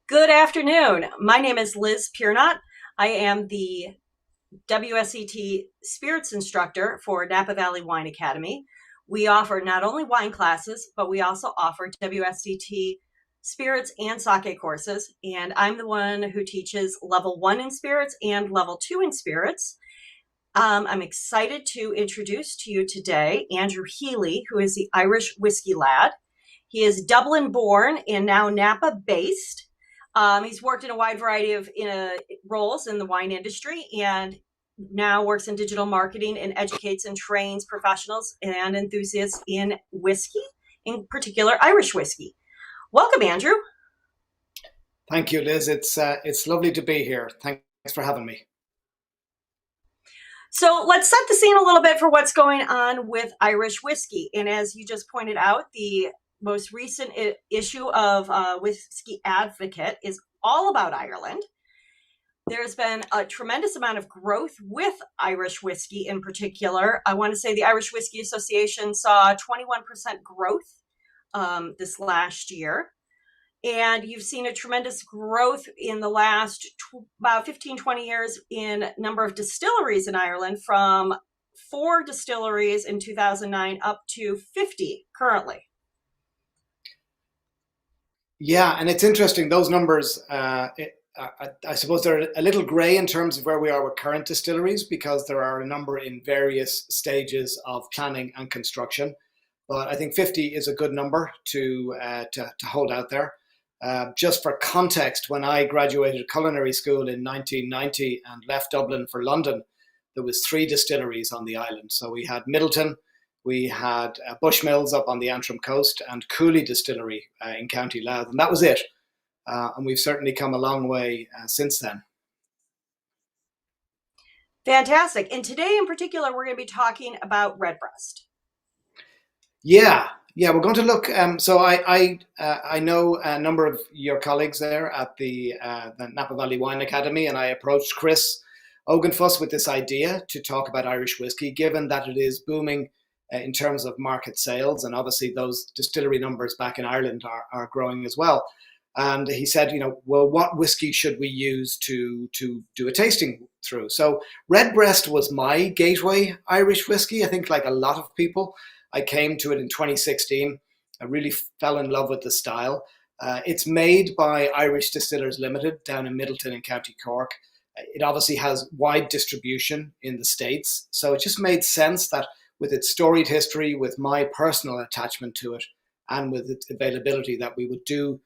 Good afternoon. My name is Liz Pirnat. I am the WSET Spirits Instructor for Napa Valley Wine Academy. We offer not only wine classes, but we also offer WSET spirits and sake courses. And I'm the one who teaches level 1 in spirits and level 2 in spirits. I'm excited to introduce to you today Andrew Healy, who is the Irish whiskey lad. He is Dublin born and now Napa based. He's worked in a wide variety of roles in the wine industry and now works in digital marketing and educates and trains professionals and enthusiasts in whiskey, in particular Irish whiskey. Welcome, Andrew. Thank you, Liz. It's lovely to be here. Thanks for having me. So let's set the scene a little bit for what's going on with Irish whiskey. And as you just pointed out, the most recent issue of Whiskey Advocate is all about Ireland. There's been a tremendous amount of growth with Irish whiskey in particular. I want to say the Irish Whiskey Association saw 21% growth this last year. And you've seen a tremendous growth in the last about 15, 20 years in number of distilleries in Ireland, from 4 distilleries in 2009 up to 50 currently. Yeah, and it's interesting, those numbers, I suppose they're a little gray in terms of where we are with current distilleries, because there are a number in various stages of planning and construction. But I think 50 is a good number to hold out there. Just for context, when I graduated culinary school in 1990 and left Dublin for London, there was 3 distilleries on the island. So we had Middleton, we had Bushmills up on the Antrim coast, and Cooley Distillery in County Louth, and that was it. And we've certainly come a long way since then. Fantastic. And today in particular, we're going to be talking about Redbreast. Yeah, we're going to look. So I know a number of your colleagues there at the Napa Valley Wine Academy, and I approached Chris Ogenfuss with this idea to talk about Irish whiskey, given that it is booming in terms of market sales, and obviously those distillery numbers back in Ireland are growing as well. And he said, well, what whiskey should we use to do a tasting through? So Redbreast was my gateway Irish whiskey. I think, like a lot of people, I came to it in 2016. I really fell in love with the style. It's made by Irish Distillers Limited down in Middleton in County Cork. It obviously has wide distribution in the States. So it just made sense that with its storied history, with my personal attachment to it, and with its availability, that we would do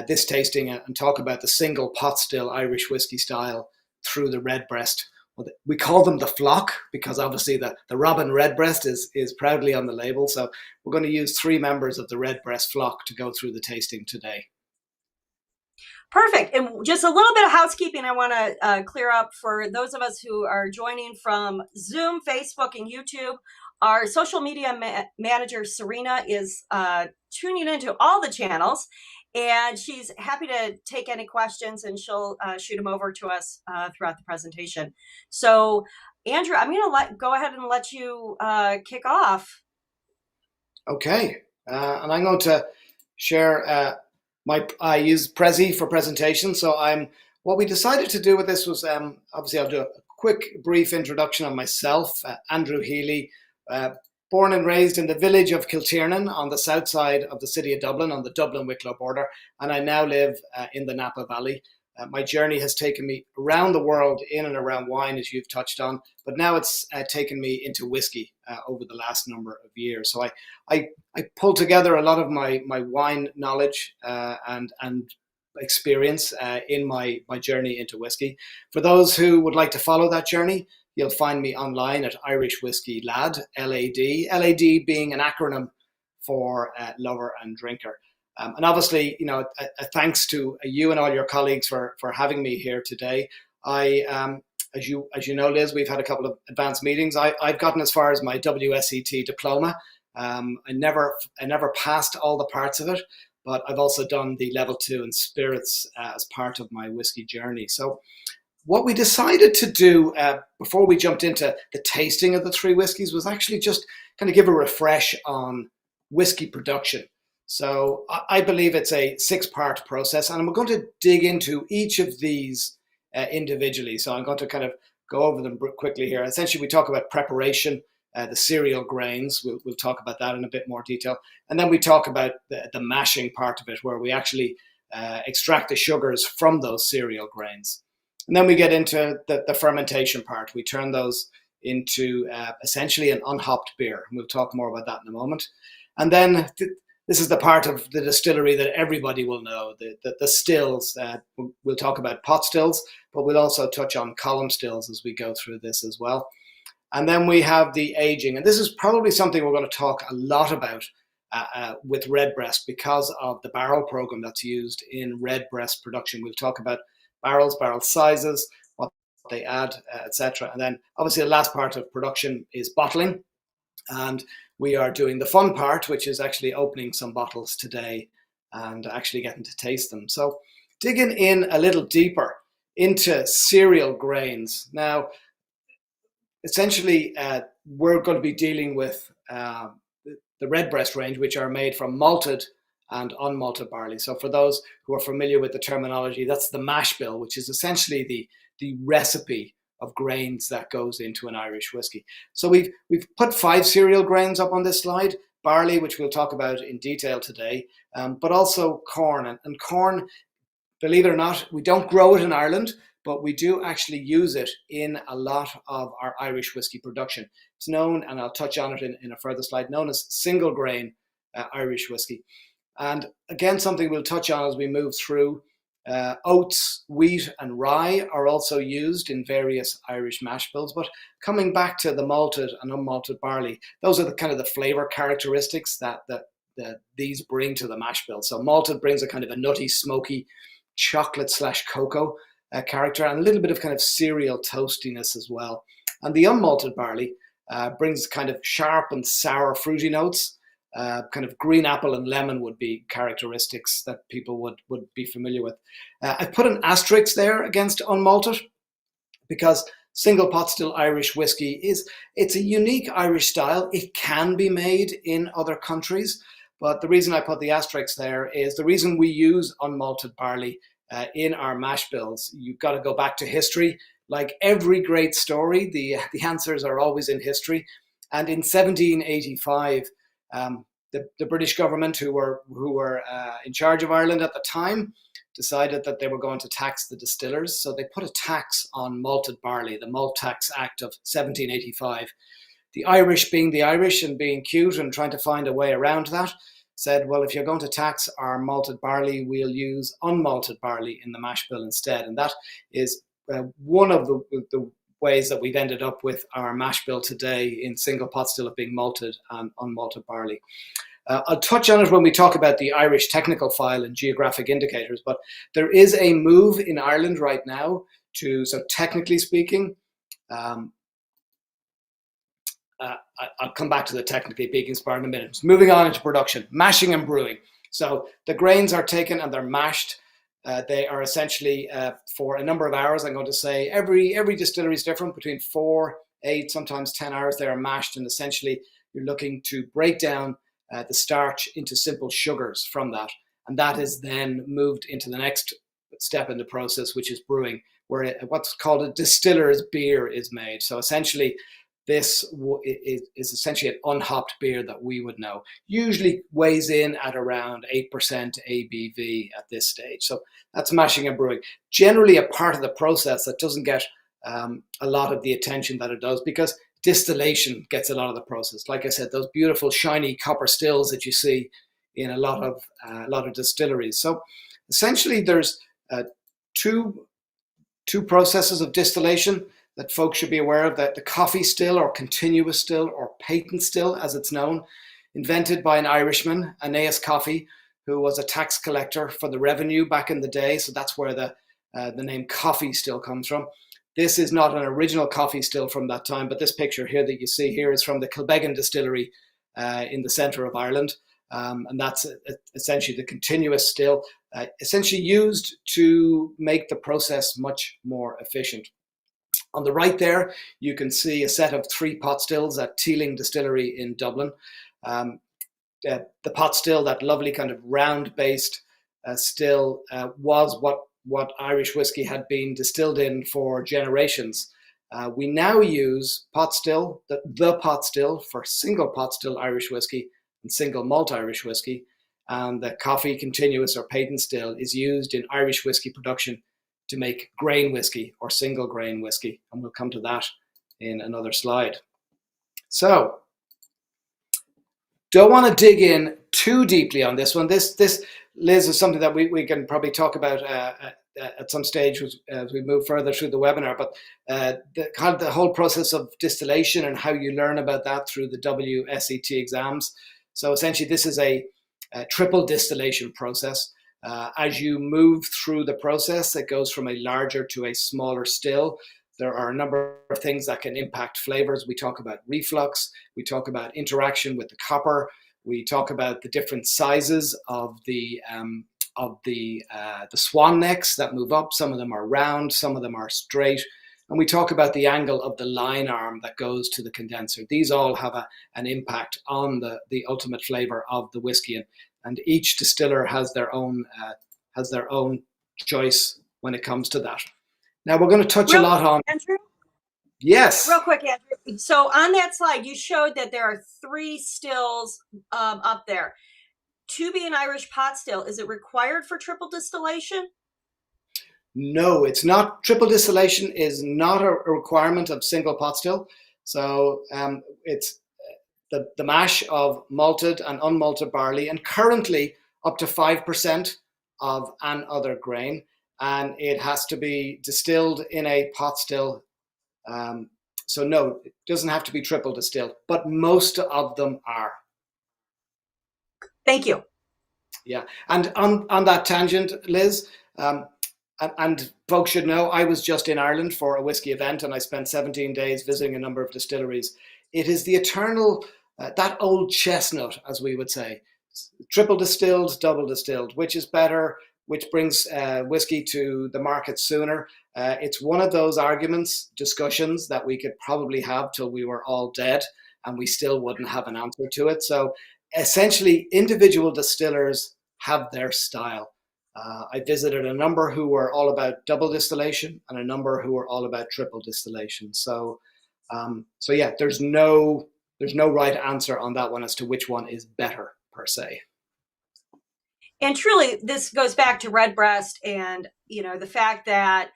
this tasting and talk about the single pot still Irish whiskey style through the Redbreast. We call them the flock because obviously the Robin Redbreast is proudly on the label. So we're going to use 3 members of the Redbreast flock to go through the tasting today. Perfect. And just a little bit of housekeeping I want to clear up for those of us who are joining from Zoom, Facebook, and YouTube. Our social media manager, Serena, is tuning into all the channels, and she's happy to take any questions, and she'll shoot them over to us throughout the presentation. So, Andrew, I'm going to go ahead and let you kick off. Okay. And I'm going to share I use Prezi for presentation. So what we decided to do with this was, obviously I'll do a quick brief introduction of myself, Andrew Healy, born and raised in the village of Kiltiernan on the south side of the city of Dublin, on the Dublin-Wicklow border, and I now live in the Napa Valley. My journey has taken me around the world in and around wine, as you've touched on, but now it's taken me into whiskey over the last number of years. So I pulled together a lot of my wine knowledge and experience in my journey into whiskey. For those who would like to follow that journey, you'll find me online at Irish Whiskey Lad, LAD, LAD being an acronym for lover and drinker. And obviously, a thanks to you and all your colleagues for having me here today. As you know, Liz, we've had a couple of advanced meetings. I've gotten as far as my WSET diploma. I never passed all the parts of it, but I've also done the level 2 in spirits as part of my whiskey journey. So what we decided to do before we jumped into the tasting of the 3 whiskies was actually just kind of give a refresh on whiskey production. So I believe it's a 6-part process, and I'm going to dig into each of these individually. So I'm going to kind of go over them quickly here. Essentially, we talk about preparation, the cereal grains. We'll talk about that in a bit more detail. And then we talk about the mashing part of it, where we actually extract the sugars from those cereal grains. And then we get into the fermentation part. We turn those into essentially an unhopped beer. We'll talk more about that in a moment. And then this is the part of the distillery that everybody will know, the stills. We'll talk about pot stills, but we'll also touch on column stills as we go through this as well. And then we have the aging. And this is probably something we're going to talk a lot about with Redbreast because of the barrel program that's used in Redbreast production. We'll talk about barrels, barrel sizes, what they add, etc. And then obviously the last part of production is bottling. And we are doing the fun part, which is actually opening some bottles today and actually getting to taste them. So digging in a little deeper into cereal grains. Now, essentially, we're going to be dealing with the Redbreast range, which are made from malted and unmalted barley. So for those who are familiar with the terminology, that's the mash bill, which is essentially the recipe of grains that goes into an Irish whiskey. So we've put 5 cereal grains up on this slide: barley, which we'll talk about in detail today, but also corn. And corn, believe it or not, we don't grow it in Ireland, but we do actually use it in a lot of our Irish whiskey production. It's known, and I'll touch on it in a further slide, known as single grain Irish whiskey. And again, something we'll touch on as we move through. Oats, wheat, and rye are also used in various Irish mash bills. But coming back to the malted and unmalted barley, those are the kind of the flavor characteristics that these bring to the mash bill. So malted brings a kind of a nutty, smoky, chocolate/cocoa character, and a little bit of kind of cereal toastiness as well. And the unmalted barley brings kind of sharp and sour fruity notes. Kind of green apple and lemon would be characteristics that people would be familiar with. I've put an asterisk there against unmalted because single pot still Irish whiskey it's a unique Irish style. It can be made in other countries, but the reason I put the asterisk there is the reason we use unmalted barley in our mash bills. You've got to go back to history. Like every great story, the answers are always in history. And in 1785, the British government, who were in charge of Ireland at the time, decided that they were going to tax the distillers. So they put a tax on malted barley, the Malt Tax Act of 1785. The Irish, being the Irish and being cute and trying to find a way around that, said, well, if you're going to tax our malted barley, we'll use unmalted barley in the mash bill instead. And that is one of the ways that we've ended up with our mash bill today in single pot still of being malted and unmalted barley. I'll touch on it when we talk about the Irish technical file and geographic indicators, but there is a move in Ireland right now to, so technically speaking, I'll come back to the technically speaking part in a minute. Moving on into production, mashing and brewing. So the grains are taken and they're mashed. They are essentially for a number of hours. I'm going to say every distillery is different, between 4, 8, sometimes 10 hours. They are mashed, and essentially you're looking to break down the starch into simple sugars from that, and that is then moved into the next step in the process, which is brewing, where what's called a distiller's beer is made. So essentially, this is essentially an unhopped beer that we would know. Usually weighs in at around 8% ABV at this stage. So that's mashing and brewing. Generally a part of the process that doesn't get a lot of the attention that it does, because distillation gets a lot of the process. Like I said, those beautiful shiny copper stills that you see in a lot of distilleries. So essentially there's two processes of distillation that folks should be aware of: that the coffee still, or continuous still, or patent still as it's known, invented by an Irishman, Aeneas Coffey, who was a tax collector for the revenue back in the day. So that's where the name coffee still comes from. This is not an original coffee still from that time, but this picture here that you see here is from the Kilbeggan distillery in the centre of Ireland. And that's essentially the continuous still, essentially used to make the process much more efficient. On the right there, you can see a set of 3 pot stills at Teeling Distillery in Dublin. the pot still, that lovely kind of round-based still, was what Irish whiskey had been distilled in for generations. We now use pot still, the pot still, for single pot still Irish whiskey and single malt Irish whiskey. And the coffee continuous or patent still is used in Irish whiskey production to make grain whiskey or single grain whiskey. And we'll come to that in another slide. So, don't want to dig in too deeply on this one. This Liz, is something that we can probably talk about at some stage as we move further through the webinar. But the whole process of distillation and how you learn about that through the WSET exams. So essentially, this is a triple distillation process. As you move through the process, it goes from a larger to a smaller still. There are a number of things that can impact flavors. We talk about reflux. We talk about interaction with the copper. We talk about the different sizes of the swan necks that move up. Some of them are round, some of them are straight. And we talk about the angle of the line arm that goes to the condenser. These all have an impact on the ultimate flavor of the whiskey. And each distiller has their own choice when it comes to that. Now we're going to touch a lot on... Andrew? Yes. Real quick, Andrew. So on that slide, you showed that there are 3 stills up there. To be an Irish pot still, is it required for triple distillation? No, it's not. Triple distillation is not a requirement of single pot still. So it's the mash of malted and unmalted barley, and currently up to 5% of an other grain. And it has to be distilled in a pot still. So no, it doesn't have to be triple distilled, but most of them are. Thank you. Yeah, and on that tangent, Liz, and folks should know, I was just in Ireland for a whiskey event, and I spent 17 days visiting a number of distilleries. It is the eternal, that old chestnut, as we would say, triple distilled, double distilled, which is better, which brings whiskey to the market sooner. It's one of those discussions that we could probably have till we were all dead, and we still wouldn't have an answer to it. So essentially, individual distillers have their style. I visited a number who were all about double distillation and a number who were all about triple distillation. So yeah, there's no right answer on that one as to which one is better per se. And truly, this goes back to Redbreast and, the fact that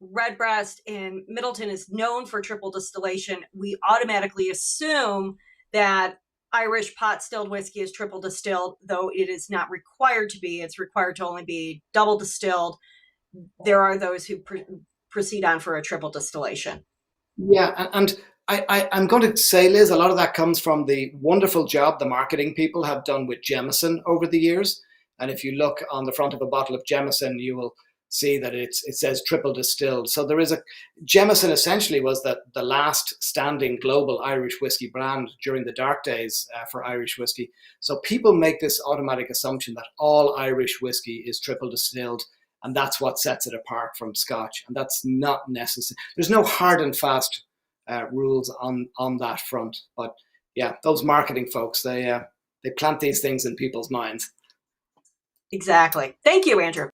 Redbreast in Middleton is known for triple distillation. We automatically assume that Irish pot stilled whiskey is triple distilled, though it is not required to be. It's required to only be double distilled. There are those who proceed on for a triple distillation. Yeah, and I'm going to say, Liz, a lot of that comes from the wonderful job the marketing people have done with Jameson over the years. And if you look on the front of a bottle of Jameson, you will see that it says triple distilled. So there is Jameson essentially was the last standing global Irish whiskey brand during the dark days for Irish whiskey. So people make this automatic assumption that all Irish whiskey is triple distilled, and that's what sets it apart from Scotch. And that's not necessary. There's no hard and fast rules on that front. But yeah, those marketing folks, they plant these things in people's minds. Exactly. Thank you, Andrew.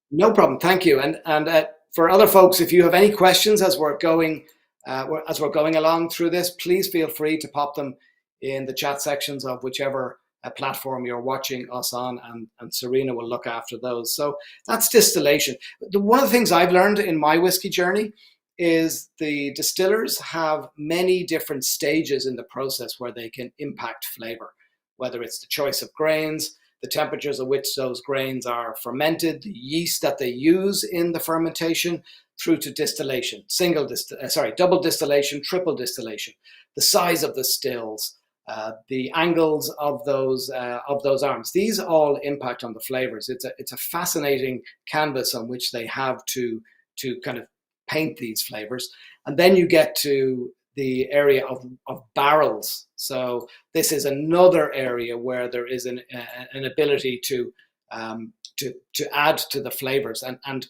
No problem. Thank you. And for other folks, if you have any questions as we're going along through this, please feel free to pop them in the chat sections of whichever platform you're watching us on, and Serena will look after those. So that's distillation. One of the things I've learned in my whiskey journey is the distillers have many different stages in the process where they can impact flavor, whether it's the choice of grains, the temperatures at which those grains are fermented, the yeast that they use in the fermentation, through to distillation, double distillation, triple distillation, the size of the stills, the angles of those arms. These all impact on the flavors. It's a fascinating canvas on which they have to kind of paint these flavors. And then you get to the area of barrels. So this is another area where there is an ability to add to the flavors, and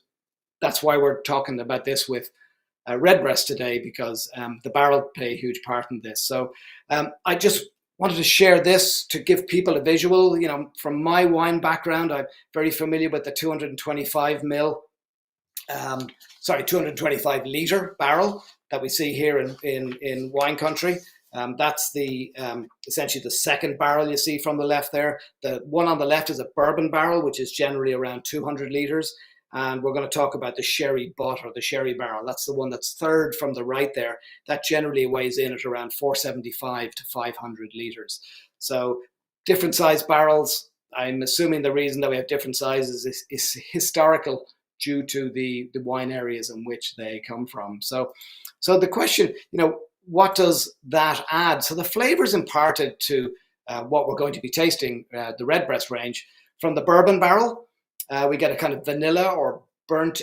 that's why we're talking about this with Redbreast today, because the barrel play a huge part in this. So I just wanted to share this to give people a visual. You know, from my wine background, I'm very familiar with the 225 mil, 225 liter barrel that we see here in wine country. That's the essentially the second barrel you see from the left there. The one on the left is a bourbon barrel, which is generally around 200 liters. And we're going to talk about the sherry butt or the sherry barrel. That's the one that's third from the right there. That generally weighs in at around 475 to 500 liters. So different size barrels. I'm assuming the reason that we have different sizes is historical, due to the wine areas in which they come from. So the question, you know, what does that add? So the flavors imparted to what we're going to be tasting, the Redbreast range, from the bourbon barrel, we get a kind of vanilla or burnt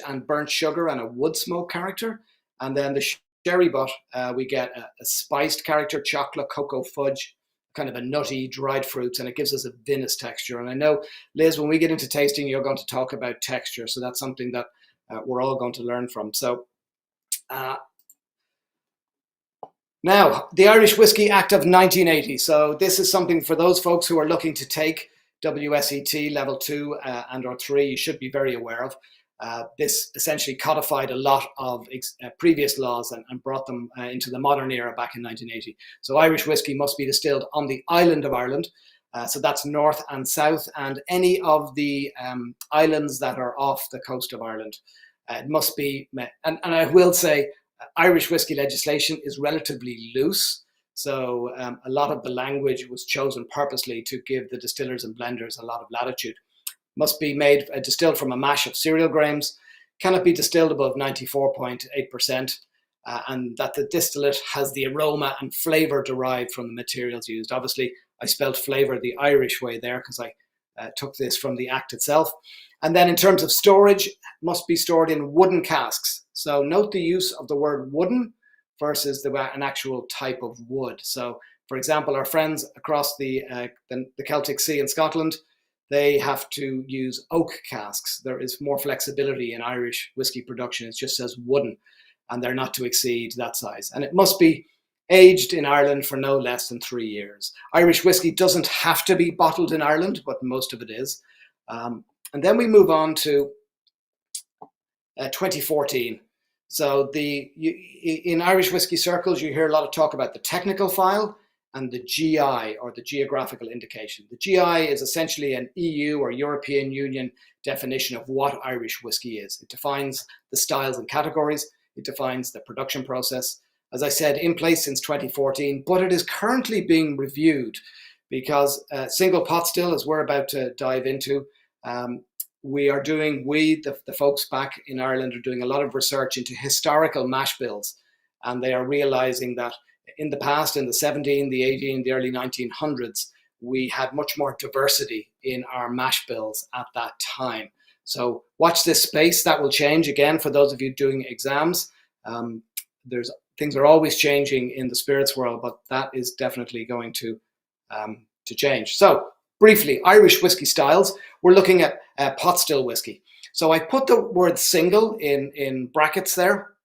sugar and a wood smoke character. And then the sherry butt, we get a spiced character, chocolate, cocoa, fudge, kind of a nutty, dried fruits, and it gives us a vinous texture. And I know, Liz, when we get into tasting, you're going to talk about texture. So that's something that we're all going to learn from. So now, the Irish Whiskey Act of 1980. So this is something for those folks who are looking to take WSET level 2 and or 3, you should be very aware of. This essentially codified a lot of previous laws and brought them into the modern era back in 1980. So Irish whiskey must be distilled on the island of Ireland. So that's north and south, and any of the islands that are off the coast of Ireland. It must be, and I will say, Irish whiskey legislation is relatively loose. So a lot of the language was chosen purposely to give the distillers and blenders a lot of latitude. Must be made distilled from a mash of cereal grains, cannot be distilled above 94.8%, and that the distillate has the aroma and flavor derived from the materials used. Obviously, I spelled flavor the Irish way there because I took this from the Act itself. And then in terms of storage, must be stored in wooden casks. So note the use of the word wooden versus an actual type of wood. So, for example, our friends across the Celtic Sea in Scotland, they have to use oak casks. There is more flexibility in Irish whiskey production. It just says wooden, and they're not to exceed that size. And it must be aged in Ireland for no less than 3 years. Irish whiskey doesn't have to be bottled in Ireland, but most of it is. And then we move on to 2014. So in Irish whiskey circles, you hear a lot of talk about the technical file and the GI, or the geographical indication. The GI is essentially an EU or European Union definition of what Irish whiskey is. It defines the styles and categories. It defines the production process. As I said, in place since 2014, but it is currently being reviewed because single pot still, as we're about to dive into, the folks back in Ireland are doing a lot of research into historical mash bills, and they are realizing that in the past, in the 17, the 18, the early 1900s, we had much more diversity in our mash bills at that time. So watch this space. That will change again for those of you doing exams. Things are always changing in the spirits world, but that is definitely going to change. So briefly, Irish whiskey styles. We're looking at pot still whiskey. So I put the word single in brackets there.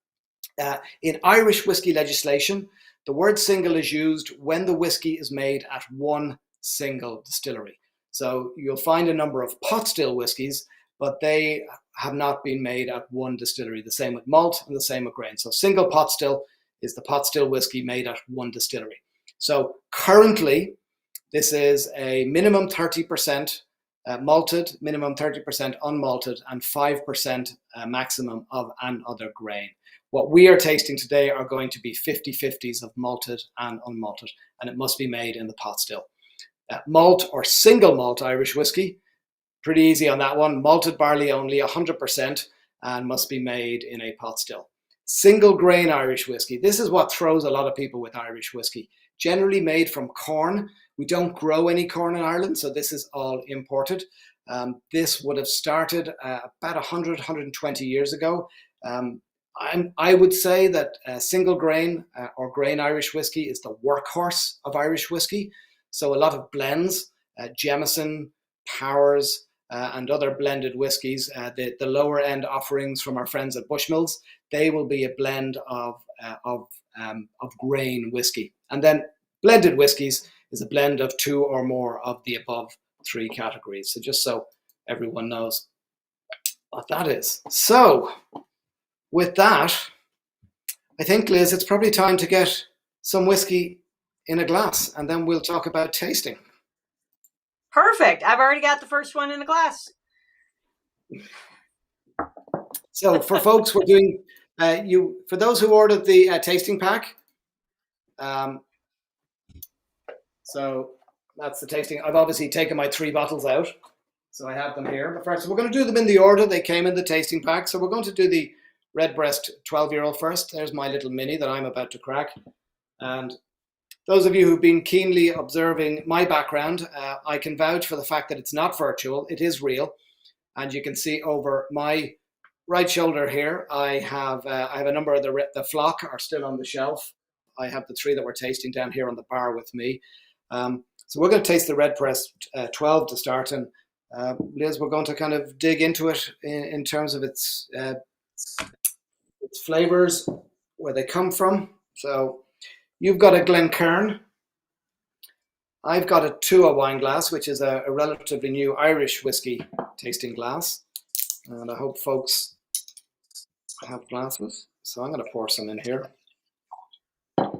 In Irish whiskey legislation, the word single is used when the whiskey is made at one single distillery. So you'll find a number of pot still whiskies, but they have not been made at one distillery. The same with malt and the same with grain. So single pot still is the pot still whiskey made at one distillery. So currently, this is a minimum 30% malted, minimum 30% unmalted, and 5% maximum of an other grain. What we are tasting today are going to be 50-50s of malted and unmalted, and it must be made in the pot still. Malt or single malt Irish whiskey, pretty easy on that one. Malted barley only, 100%, and must be made in a pot still. Single grain Irish whiskey. This is what throws a lot of people with Irish whiskey. Generally made from corn. We don't grow any corn in Ireland, so this is all imported. This would have started about 100, 120 years ago. I would say that single grain or grain Irish whiskey is the workhorse of Irish whiskey. So a lot of blends, Jameson, Powers, and other blended whiskies, the lower end offerings from our friends at Bushmills, they will be a blend of grain whiskey. And then blended whiskies, is a blend of 2 or more of the above 3 categories. So just so everyone knows what that is. So with that, I think, Liz, it's probably time to get some whiskey in a glass, and then we'll talk about tasting. Perfect. I've already got the first one in a glass. So for folks, we're doing for those who ordered the tasting pack. So that's the tasting. I've obviously taken my 3 bottles out, so I have them here. But first, we're going to do them in the order they came in the tasting pack. So we're going to do the Redbreast 12-year-old first. There's my little mini that I'm about to crack. And those of you who've been keenly observing my background, I can vouch for the fact that it's not virtual. It is real. And you can see over my right shoulder here, I have a number of the flock are still on the shelf. I have the 3 that we're tasting down here on the bar with me. So we're going to taste the Redbreast 12 to start. And Liz, we're going to kind of dig into it in terms of its flavors, where they come from. So you've got a Glencairn. I've got a Tua wine glass, which is a relatively new Irish whiskey tasting glass. And I hope folks have glasses. So I'm going to pour some in here.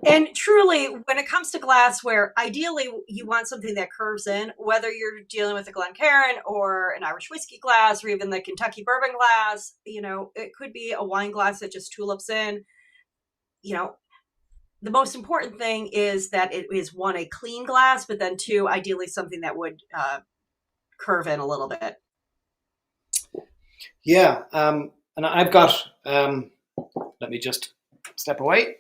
And truly, when it comes to glassware, ideally you want something that curves in, whether you're dealing with a Glencairn or an Irish whiskey glass or even the Kentucky bourbon glass. You know, it could be a wine glass that just tulips in. You know, the most important thing is that it is, 1, a clean glass, but then 2, ideally something that would curve in a little bit. Yeah, and I've got, let me just step away.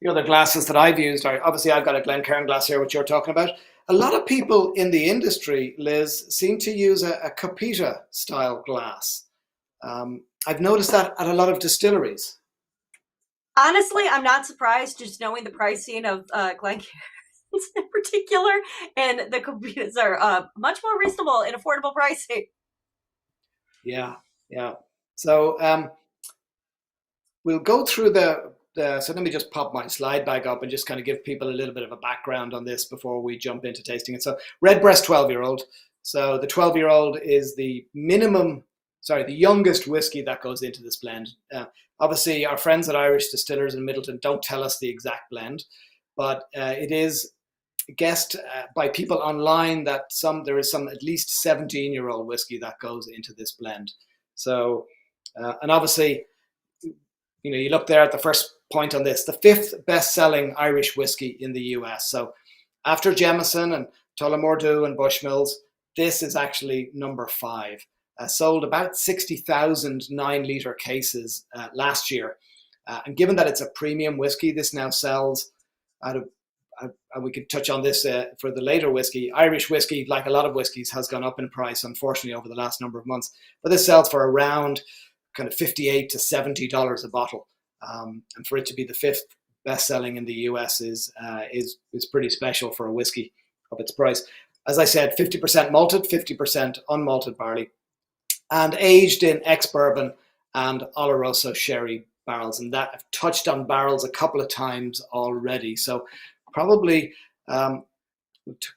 The other glasses that I've used are, obviously I've got a Glencairn glass here, which you're talking about. A lot of people in the industry, Liz, seem to use a Copita style glass. I've noticed that at a lot of distilleries. Honestly, I'm not surprised, just knowing the pricing of Glencairns in particular, and the Copitas are much more reasonable and affordable pricing. Yeah. So we'll go through so let me just pop my slide back up and just kind of give people a little bit of a background on this before we jump into tasting it. So Redbreast 12-year-old. So the 12-year-old is the youngest whiskey that goes into this blend. Obviously, our friends at Irish Distillers in Middleton don't tell us the exact blend, but it is guessed by people online that there is some at least 17-year-old whiskey that goes into this blend. So, and obviously, you know, you look there at the first point on this, the 5th best-selling Irish whiskey in the US. So after Jameson and Tullamore and Bushmills, this is actually number 5. Sold about 60,000 9-liter cases last year. And given that it's a premium whiskey, this now sells and we could touch on this for the later whiskey. Irish whiskey, like a lot of whiskeys, has gone up in price, unfortunately, over the last number of months. But this sells for around kind of $58 to $70 a bottle. And for it to be the 5th best-selling in the US is pretty special for a whiskey of its price. As I said, 50% malted, 50% unmalted barley, and aged in ex-bourbon and Oloroso sherry barrels. And that I've touched on barrels a couple of times already. So probably we'll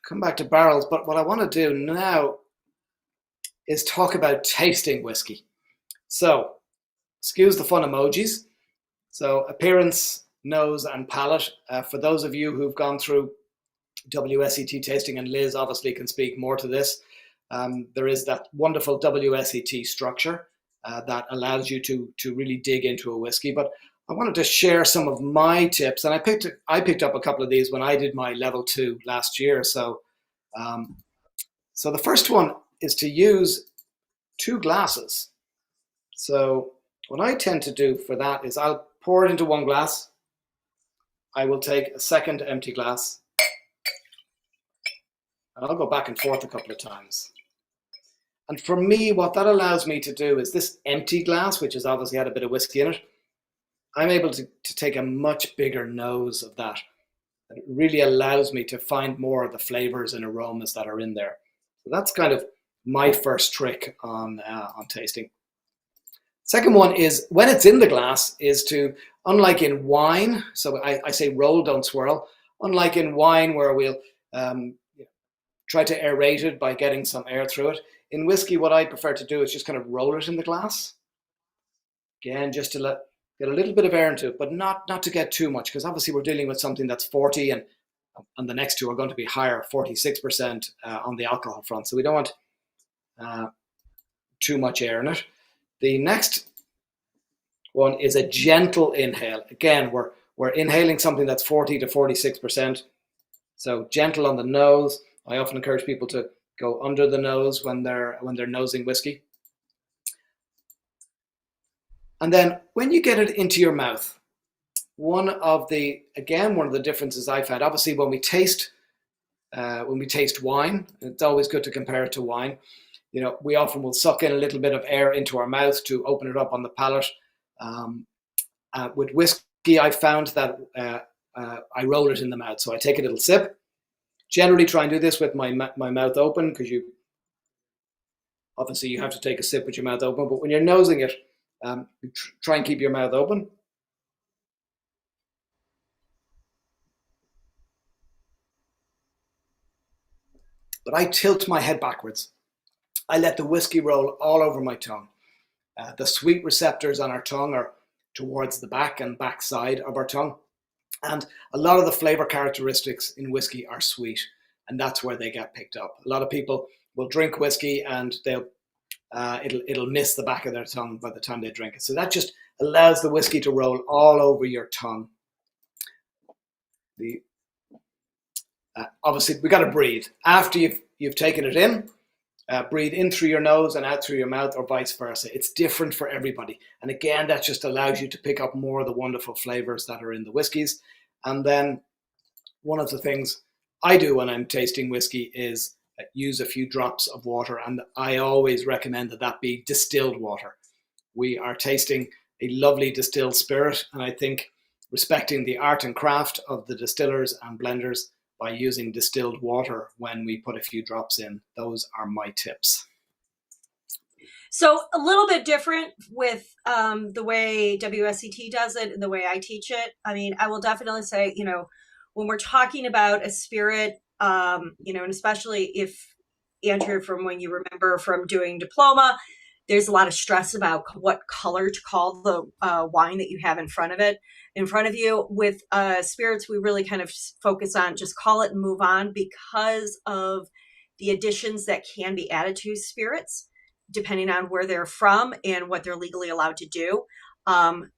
come back to barrels. But what I want to do now is talk about tasting whiskey. So excuse the fun emojis. So appearance, nose, and palate. For those of you who've gone through WSET tasting, and Liz obviously can speak more to this, there is that wonderful WSET structure that allows you to really dig into a whiskey. But I wanted to share some of my tips, and I picked up a couple of these when I did my level 2 last year. So the first one is to use 2 glasses. So what I tend to do for that is I'll pour it into one glass. I will take a second empty glass, and I'll go back and forth a couple of times. And for me, what that allows me to do is this empty glass, which has obviously had a bit of whiskey in it, I'm able to take a much bigger nose of that. And it really allows me to find more of the flavors and aromas that are in there. So that's kind of my first trick on tasting. Second one is, when it's in the glass, is to, unlike in wine, so I say roll, don't swirl, Unlike in wine, where we'll try to aerate it by getting some air through it. In whiskey, what I prefer to do is just kind of roll it in the glass. Again, just to get a little bit of air into it, but not to get too much, because obviously we're dealing with something that's 40, and the next two are going to be higher, 46% on the alcohol front. So we don't want too much air in it. The next one is a gentle inhale. Again, we're inhaling something that's 40 to 46%. So gentle on the nose. I often encourage people to go under the nose when they're nosing whiskey. And then when you get it into your mouth, one of the differences I've had, obviously when we taste wine, it's always good to compare it to wine. We often will suck in a little bit of air into our mouth to open it up on the palate. With whiskey, I found that I roll it in the mouth. So I take a little sip. Generally try and do this with my mouth open, because you have to take a sip with your mouth open. But when you're nosing it, try and keep your mouth open. But I tilt my head backwards. I let the whiskey roll all over my tongue. The sweet receptors on our tongue are towards the back and back side of our tongue. And a lot of the flavor characteristics in whiskey are sweet, and that's where they get picked up. A lot of people will drink whiskey and it'll miss the back of their tongue by the time they drink it. So that just allows the whiskey to roll all over your tongue. Obviously, we got to breathe after you've taken it in. Breathe in through your nose and out through your mouth, or vice versa. It's different for everybody. And again, that just allows you to pick up more of the wonderful flavors that are in the whiskeys. And then one of the things I do when I'm tasting whiskey is use a few drops of water. And I always recommend that be distilled water. We are tasting a lovely distilled spirit. And I think respecting the art and craft of the distillers and blenders by using distilled water when we put a few drops in. Those are my tips. So a little bit different with the way WSET does it and the way I teach it. I mean, I will definitely say, when we're talking about a spirit, and especially if, Andrew, from when you remember from doing diploma, there's a lot of stress about what color to call the wine that you have in front of you. With spirits, we really kind of focus on just call it and move on, because of the additions that can be added to spirits, depending on where they're from and what they're legally allowed to do.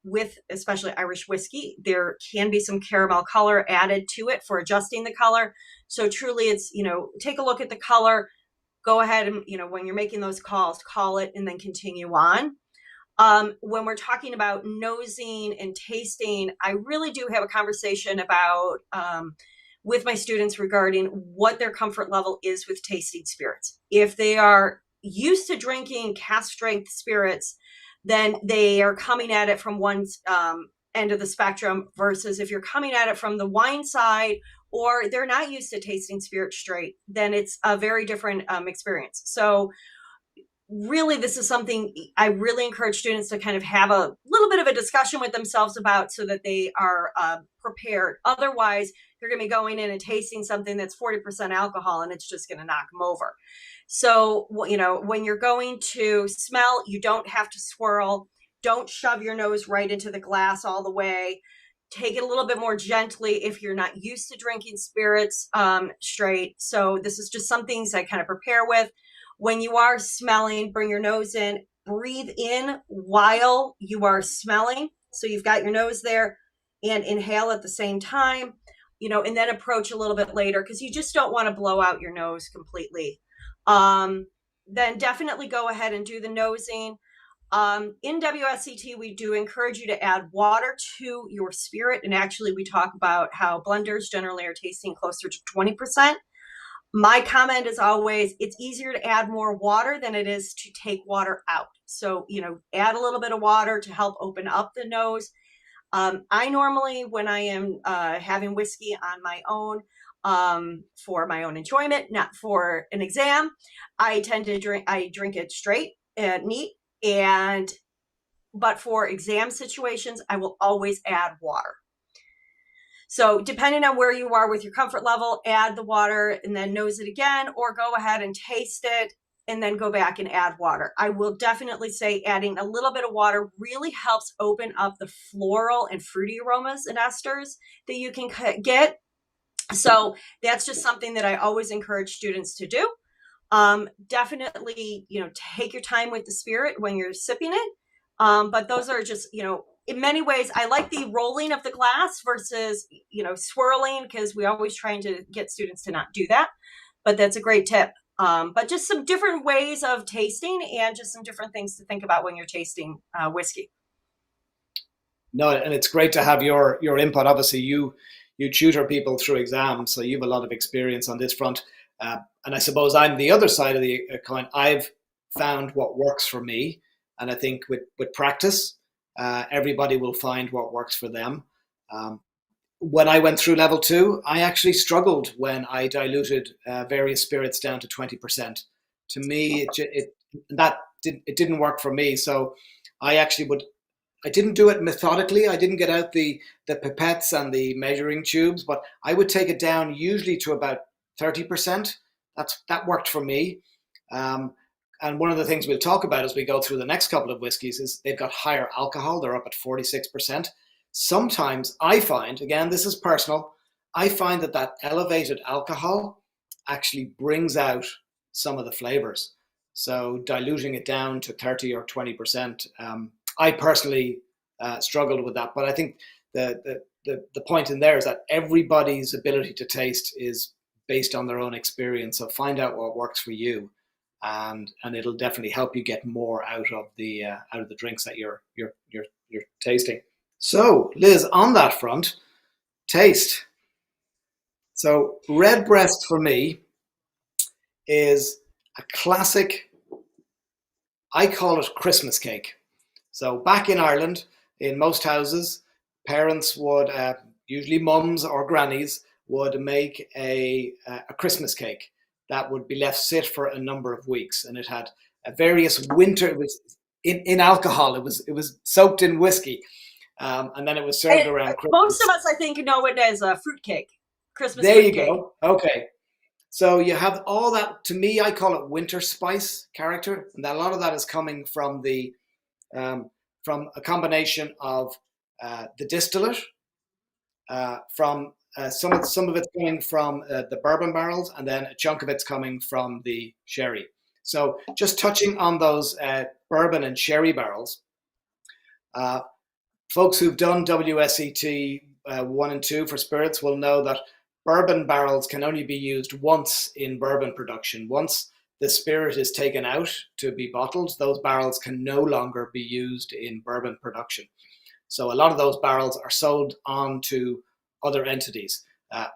With especially Irish whiskey, there can be some caramel color added to it for adjusting the color. So truly it's, take a look at the color, go ahead and, when you're making those calls, call it and then continue on. When we're talking about nosing and tasting, I really do have a conversation about with my students regarding what their comfort level is with tasting spirits. If they are used to drinking cask strength spirits, then they are coming at it from one end of the spectrum, versus if you're coming at it from the wine side, or they're not used to tasting spirit straight, then it's a very different experience. So really, this is something I really encourage students to kind of have a little bit of a discussion with themselves about, so that they are prepared. Otherwise, they're going to be going in and tasting something that's 40% alcohol, and it's just going to knock them over. So, when you're going to smell, you don't have to swirl. Don't shove your nose right into the glass all the way. Take it a little bit more gently if you're not used to drinking spirits straight. So this is just some things I kind of prepare with. When you are smelling, bring your nose in, breathe in while you are smelling. So you've got your nose there, and inhale at the same time, and then approach a little bit later, because you just don't want to blow out your nose completely. Then definitely go ahead and do the nosing. In WSET, we do encourage you to add water to your spirit. And actually, we talk about how blenders generally are tasting closer to 20%. My comment is always, it's easier to add more water than it is to take water out. So, add a little bit of water to help open up the nose. I normally, when I am having whiskey on my own, for my own enjoyment, not for an exam, I drink it straight and neat. But for exam situations, I will always add water. So depending on where you are with your comfort level, add the water and then nose it again, or go ahead and taste it and then go back and add water. I will definitely say adding a little bit of water really helps open up the floral and fruity aromas and esters that you can get. So that's just something that I always encourage students to do. Definitely, take your time with the spirit when you're sipping it. But those are just, in many ways, I like the rolling of the glass versus, swirling, because we always trying to get students to not do that. But that's a great tip. But just some different ways of tasting and just some different things to think about when you're tasting whiskey. No, and it's great to have your input. Obviously, you tutor people through exams, so you have a lot of experience on this front. And I suppose I'm the other side of the coin. I've found what works for me, and I think with practice, everybody will find what works for them. Um, when I went through level two, I actually struggled when I diluted various spirits down to 20%. To me, it didn't work for me. So I actually would I didn't do it methodically. I didn't get out the pipettes and the measuring tubes, but I would take it down usually to about 30%. That worked for me. Um, and one of the things we'll talk about as we go through the next couple of whiskies is they've got higher alcohol. They're up at 46%. Sometimes I find, again, this is personal, I find that elevated alcohol actually brings out some of the flavors. So diluting it down to 30 or 20%, I personally struggled with that, but I think the point in there is that everybody's ability to taste is based on their own experience. So find out what works for you, and it'll definitely help you get more out of the drinks that you're tasting. So Liz, on that front, taste. So Redbreast for me is a classic. I call it Christmas cake. So back in Ireland, in most houses, parents would, usually mums or grannies, would make a Christmas cake that would be left sit for a number of weeks, and it had a various winter. It was in alcohol. It was soaked in whiskey, and then it was served around Most of Christmas. us, I think, know it as a fruit cake, Christmas There fruit you cake. go. Okay. So you have all that. To me, I call it winter spice character, and a lot of that is coming um, from a combination of the distillate, from some of it's coming from the bourbon barrels, and then a chunk of it's coming from the sherry. So just touching on those bourbon and sherry barrels, uh, folks who've done WSET 1 and 2 for spirits will know that bourbon barrels can only be used once in bourbon production. Once the spirit is taken out to be bottled, those barrels can no longer be used in bourbon production. So a lot of those barrels are sold on to other entities.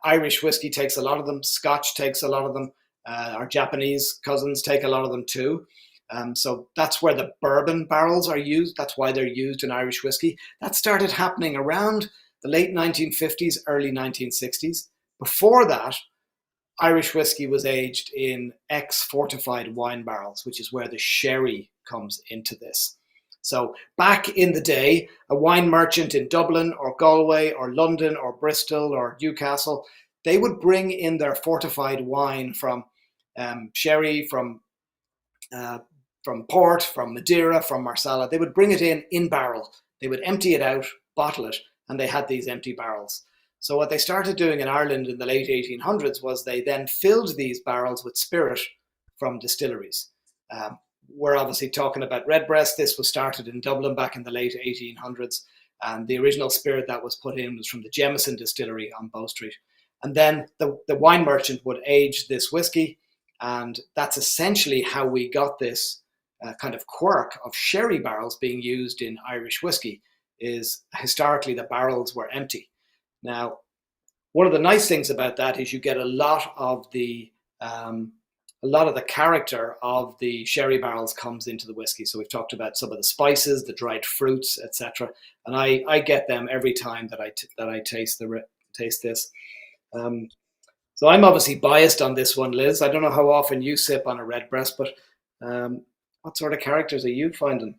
Irish whiskey takes a lot of them. Scotch takes a lot of them. Our Japanese cousins take a lot of them too. So that's where the bourbon barrels are used. That's why they're used in Irish whiskey. That started happening around the late 1950s, early 1960s. Before that, Irish whiskey was aged in ex-fortified wine barrels, which is where the sherry comes into this. So back in the day, a wine merchant in Dublin or Galway or London or Bristol or Newcastle, they would bring in their fortified wine from sherry, uh, from port, from Madeira, from Marsala. They would bring it in barrel. They would empty it out, bottle it, and they had these empty barrels. So what they started doing in Ireland in the late 1800s was they then filled these barrels with spirit from distilleries. We're obviously talking about Redbreast. This was started in Dublin back in the late 1800s, and the original spirit that was put in was from the Jameson distillery on Bow Street. And then the wine merchant would age this whiskey, and that's essentially how we got this kind of quirk of sherry barrels being used in Irish whiskey. Is historically the barrels were empty. Now, one of the nice things about that is you get a lot of the character of the sherry barrels comes into the whiskey. So we've talked about some of the spices, the dried fruits, etc., and I get them every time that I taste this. Um, so I'm obviously biased on this one, Liz. I don't know how often you sip on a Redbreast, but what sort of characters are you finding?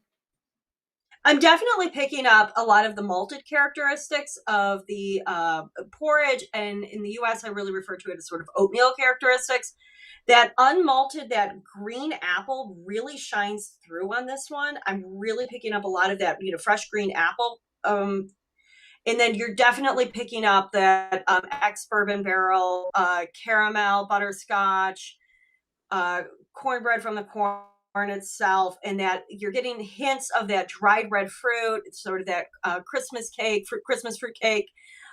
I'm definitely picking up a lot of the malted characteristics of the porridge, and in the US, I really refer to it as sort of oatmeal characteristics. That unmalted, that green apple really shines through on this one. I'm really picking up a lot of that, fresh green apple. And then you're definitely picking up that ex bourbon barrel, caramel, butterscotch, cornbread from the corn itself, and that you're getting hints of that dried red fruit, sort of that Christmas fruit cake,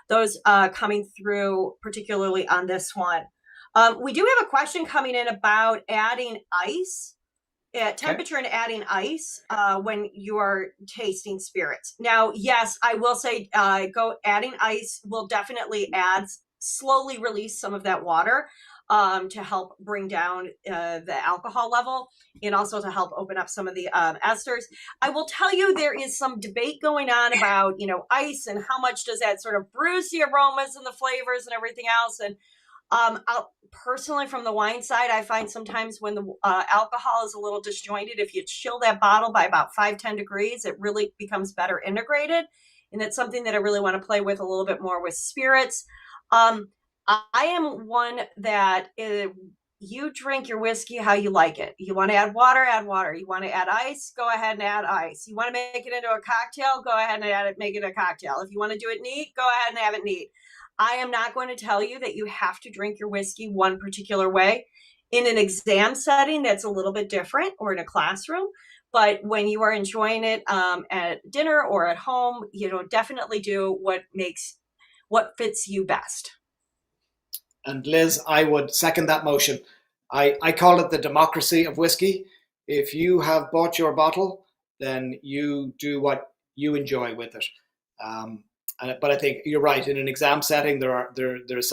those coming through particularly on this one. We do have a question coming in about adding ice at temperature and adding ice when you are tasting spirits. Now, yes, I will say adding ice will definitely slowly release some of that water to help bring down the alcohol level, and also to help open up some of the esters. I will tell you, there is some debate going on about, ice and how much does that sort of bruise the aromas and the flavors and everything else. And personally, from the wine side, I find sometimes when the alcohol is a little disjointed, if you chill that bottle by about 5-10 degrees, it really becomes better integrated. And that's something that I really want to play with a little bit more with spirits. I am one that you drink your whiskey how you like it. You want to add water, add water. You want to add ice, go ahead and add ice. You want to make it into a cocktail, go ahead and make it a cocktail. If you want to do it neat, go ahead and have it neat. I am not going to tell you that you have to drink your whiskey one particular way. In an exam setting, that's a little bit different, or in a classroom. But when you are enjoying it at dinner or at home, definitely do what fits you best. And Liz, I would second that motion. I call it the democracy of whiskey. If you have bought your bottle, then you do what you enjoy with it. But I think you're right. In an exam setting, there are various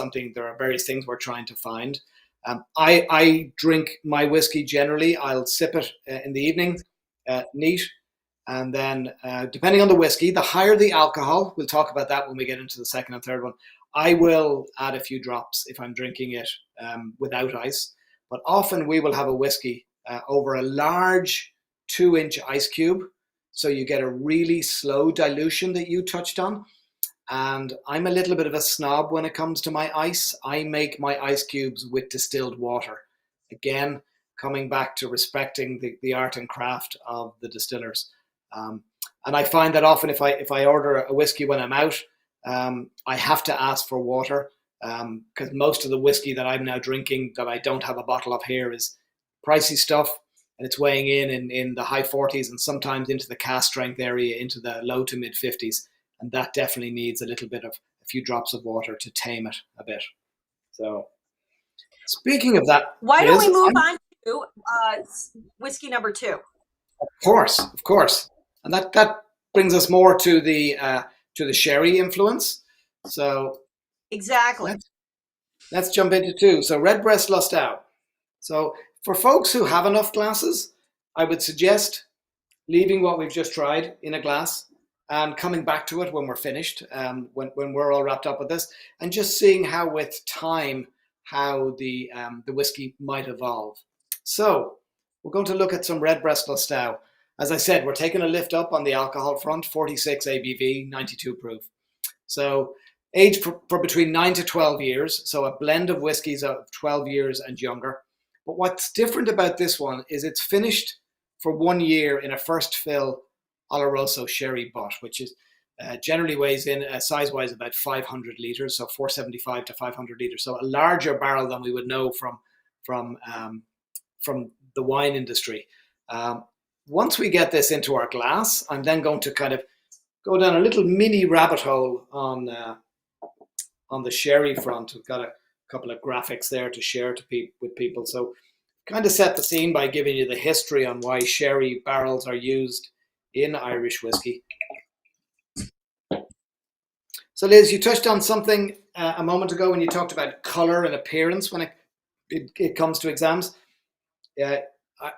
things we're trying to find. I drink my whiskey generally. I'll sip it in the evening, neat, and then depending on the whiskey, the higher the alcohol. We'll talk about that when we get into the second and third one. I will add a few drops if I'm drinking it without ice. But often we will have a whiskey over a large 2-inch ice cube, so you get a really slow dilution that you touched on. And I'm a little bit of a snob when it comes to my ice. I make my ice cubes with distilled water. Again, coming back to respecting the art and craft of the distillers. And I find that often if I order a whiskey when I'm out, I have to ask for water, because most of the whiskey that I'm now drinking that I don't have a bottle of here is pricey stuff, and it's weighing in the high 40s and sometimes into the cask strength area, into the low to mid 50s. And that definitely needs a little bit of a few drops of water to tame it a bit. So, speaking of that, why don't we move on to whiskey number 2? Of course, and that brings us more to the sherry influence. So, exactly. Let's jump into 2. So, Redbreast Lustau. So, for folks who have enough glasses, I would suggest leaving what we've just tried in a glass and coming back to it when we're finished, when we're all wrapped up with this, and just seeing how with time, how the whiskey might evolve. So we're going to look at some Redbreast Lustau. As I said, we're taking a lift up on the alcohol front, 46 ABV, 92 proof. So aged for between 9 to 12 years, so a blend of whiskies of 12 years and younger. But what's different about this one is it's finished for 1 year in a first fill Oloroso sherry butt, which is generally weighs in size-wise about 500 litres, so 475 to 500 litres. So a larger barrel than we would know from the wine industry. Once we get this into our glass, I'm then going to kind of go down a little mini rabbit hole on the sherry front. We've got a couple of graphics there to share with people. So kind of set the scene by giving you the history on why sherry barrels are used in Irish whiskey. So Liz, you touched on something a moment ago when you talked about colour and appearance when it comes to exams.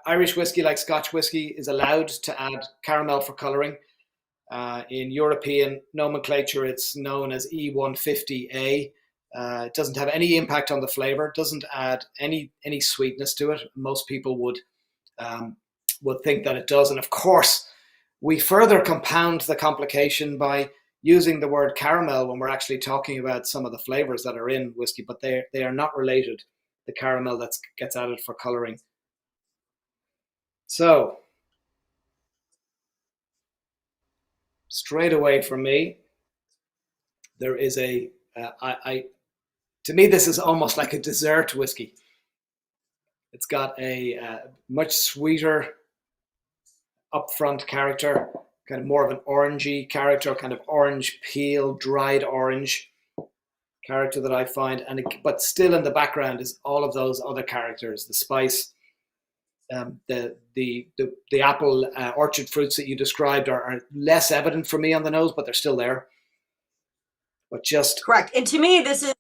Irish whiskey, like Scotch whiskey, is allowed to add caramel for colouring. In European nomenclature, it's known as E150A. It doesn't have any impact on the flavour, doesn't add any sweetness to it. Most people would think that it does. And of course, we further compound the complication by using the word caramel when we're actually talking about some of the flavors that are in whiskey, but they are not related. The caramel that gets added for coloring. So straight away from me, there is to me this is almost like a dessert whiskey. It's got a much sweeter upfront character, kind of more of an orangey character, kind of orange peel, dried orange character that I find, but still in the background is all of those other characters, the spice, the apple orchard fruits that you described are less evident for me on the nose, but they're still there. But just correct. And to me, this is,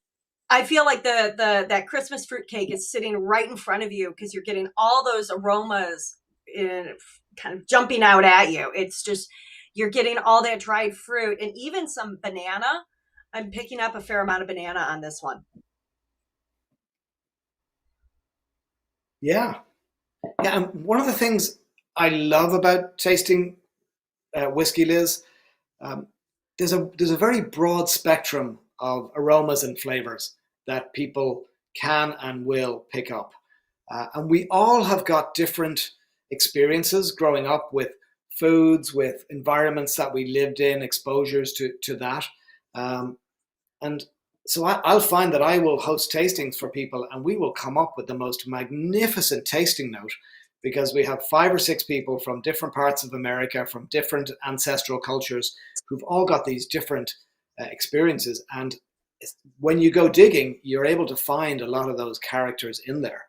I feel like the that Christmas fruitcake is sitting right in front of you because you're getting all those aromas in, kind of jumping out at you. It's just, you're getting all that dried fruit and even some banana. I'm picking up a fair amount of banana on this one. yeah. And one of the things I love about tasting whiskey, Liz, there's a very broad spectrum of aromas and flavors that people can and will pick up, and we all have got different experiences growing up with foods, with environments that we lived in, exposures to that, and so I'll find that I will host tastings for people, and we will come up with the most magnificent tasting note because we have 5 or 6 people from different parts of America, from different ancestral cultures, who've all got these different experiences. And when you go digging, you're able to find a lot of those characters in there.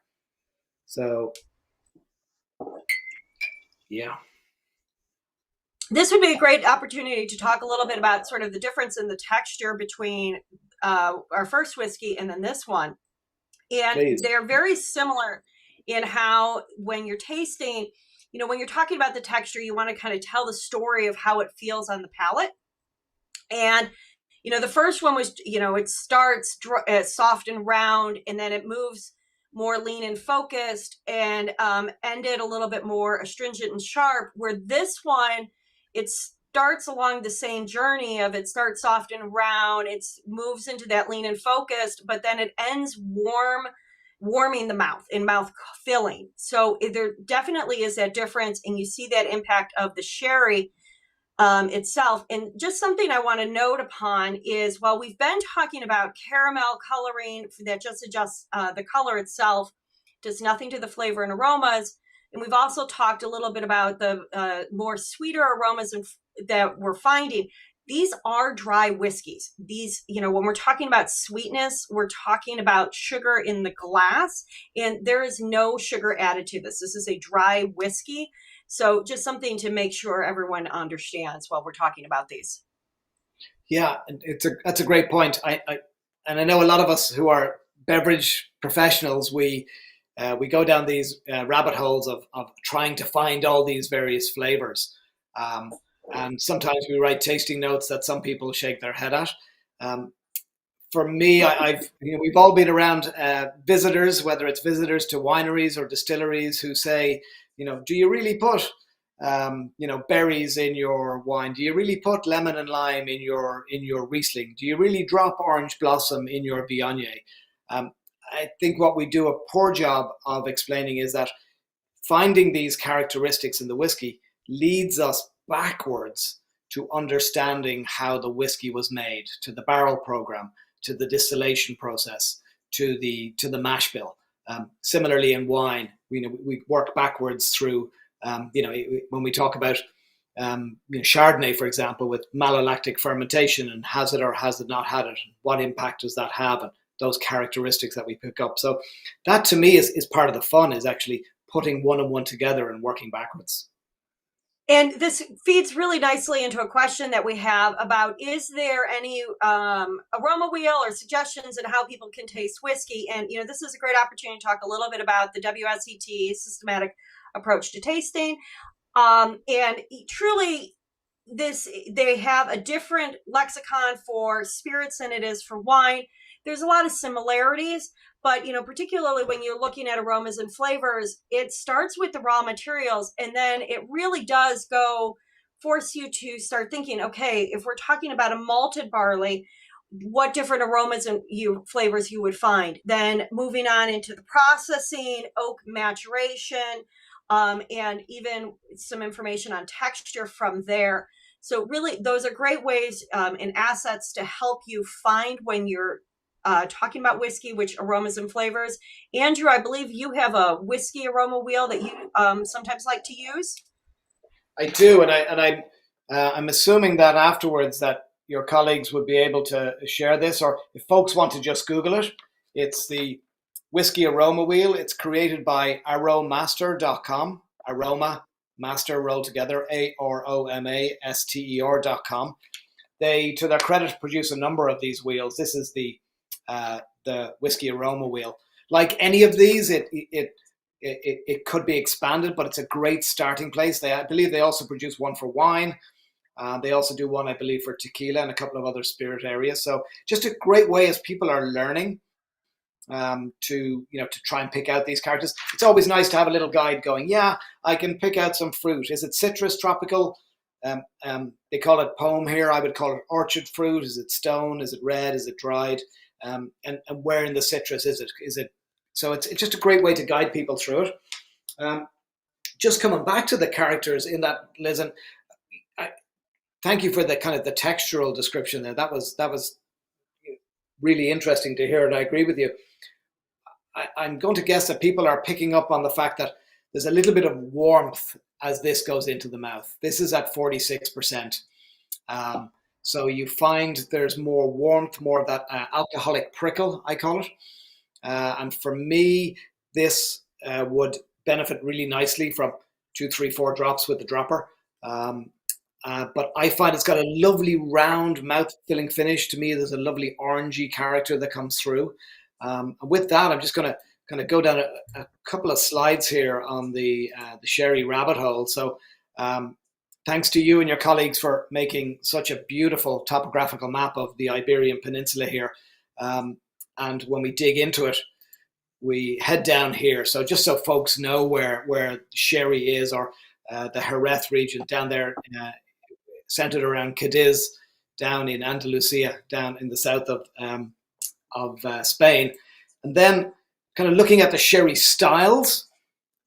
So, yeah. This would be a great opportunity to talk a little bit about sort of the difference in the texture between our first whiskey and then this one. And Please. they're very similar in how, when you're tasting, when you're talking about the texture, you want to kind of tell the story of how it feels on the palate. And, the first one was, it starts soft and round, and then it moves more lean and focused, and ended a little bit more astringent and sharp, where this one, it starts along the same journey of, it starts soft and round, it moves into that lean and focused, but then it ends warming the mouth and mouth filling. So there definitely is that difference, and you see that impact of the sherry itself. And just something I want to note upon is, while we've been talking about caramel coloring that just adjusts the color itself, does nothing to the flavor and aromas, and we've also talked a little bit about the more sweeter aromas that we're finding. These are dry whiskeys. These, when we're talking about sweetness, we're talking about sugar in the glass, and there is no sugar added to this. This is a dry whiskey. So just something to make sure everyone understands while we're talking about these. Yeah, that's a great point. And I know a lot of us who are beverage professionals, we go down these rabbit holes of trying to find all these various flavors. And sometimes we write tasting notes that some people shake their head at. For me, we've all been around visitors, whether it's visitors to wineries or distilleries, who say, do you really put, berries in your wine? Do you really put lemon and lime in your Riesling? Do you really drop orange blossom in your Viognier? I think what we do a poor job of explaining is that finding these characteristics in the whiskey leads us backwards to understanding how the whiskey was made, to the barrel program, to the distillation process, to the mash bill. Similarly, in wine, we work backwards through. When we talk about Chardonnay, for example, with malolactic fermentation, and has it or has it not had it, what impact does that have, and those characteristics that we pick up. So that, to me, is part of the fun, is actually putting one and one together and working backwards. And this feeds really nicely into a question that we have about, is there any aroma wheel or suggestions on how people can taste whiskey? And, this is a great opportunity to talk a little bit about the WSET systematic approach to tasting. And truly, they have a different lexicon for spirits than it is for wine. There's a lot of similarities, but, particularly when you're looking at aromas and flavors, it starts with the raw materials, and then it really does go force you to start thinking, okay, if we're talking about a malted barley, what different aromas and flavors you would find. Then moving on into the processing, oak maturation, and even some information on texture from there. So really, those are great ways and assets to help you find when you're talking about whiskey, which aromas and flavors. Andrew, I believe you have a whiskey aroma wheel that you sometimes like to use. I do, I'm assuming that afterwards that your colleagues would be able to share this, or if folks want to just Google it, it's the Whiskey Aroma Wheel. It's created by aromaster.com. Aroma Master rolled together, AROMASTER.com. They, to their credit, produce a number of these wheels. This is the Whiskey Aroma Wheel. Like any of these, it could be expanded, but it's a great starting place. I believe they also produce one for wine. They also do one, I believe, for tequila and a couple of other spirit areas. So just a great way as people are learning to try and pick out these characters. It's always nice to have a little guide going, yeah, I can pick out some fruit. Is it citrus, tropical? They call it poem here. I would call it orchard fruit. Is it stone? Is it red? Is it dried? And where in the citrus is it? So it's just a great way to guide people through it. Just coming back to the characters in that, Liz, and thank you for the kind of the textural description there. That was really interesting to hear, and I agree with you. I'm going to guess that people are picking up on the fact that there's a little bit of warmth as this goes into the mouth. This is at 46%. So you find there's more warmth, more of that alcoholic prickle, I call it. And for me, this would benefit really nicely from 2, 3, 4 drops with the dropper. But I find it's got a lovely round mouth-filling finish. To me, there's a lovely orangey character that comes through. And with that, I'm just going to kind of go down a couple of slides here on the sherry rabbit hole. So thanks to you and your colleagues for making such a beautiful topographical map of the Iberian Peninsula here. And when we dig into it, we head down here. So just so folks know where sherry is, or the Jerez region down there, centered around Cadiz, down in Andalusia, down in the south of Spain. And then kind of looking at the sherry styles,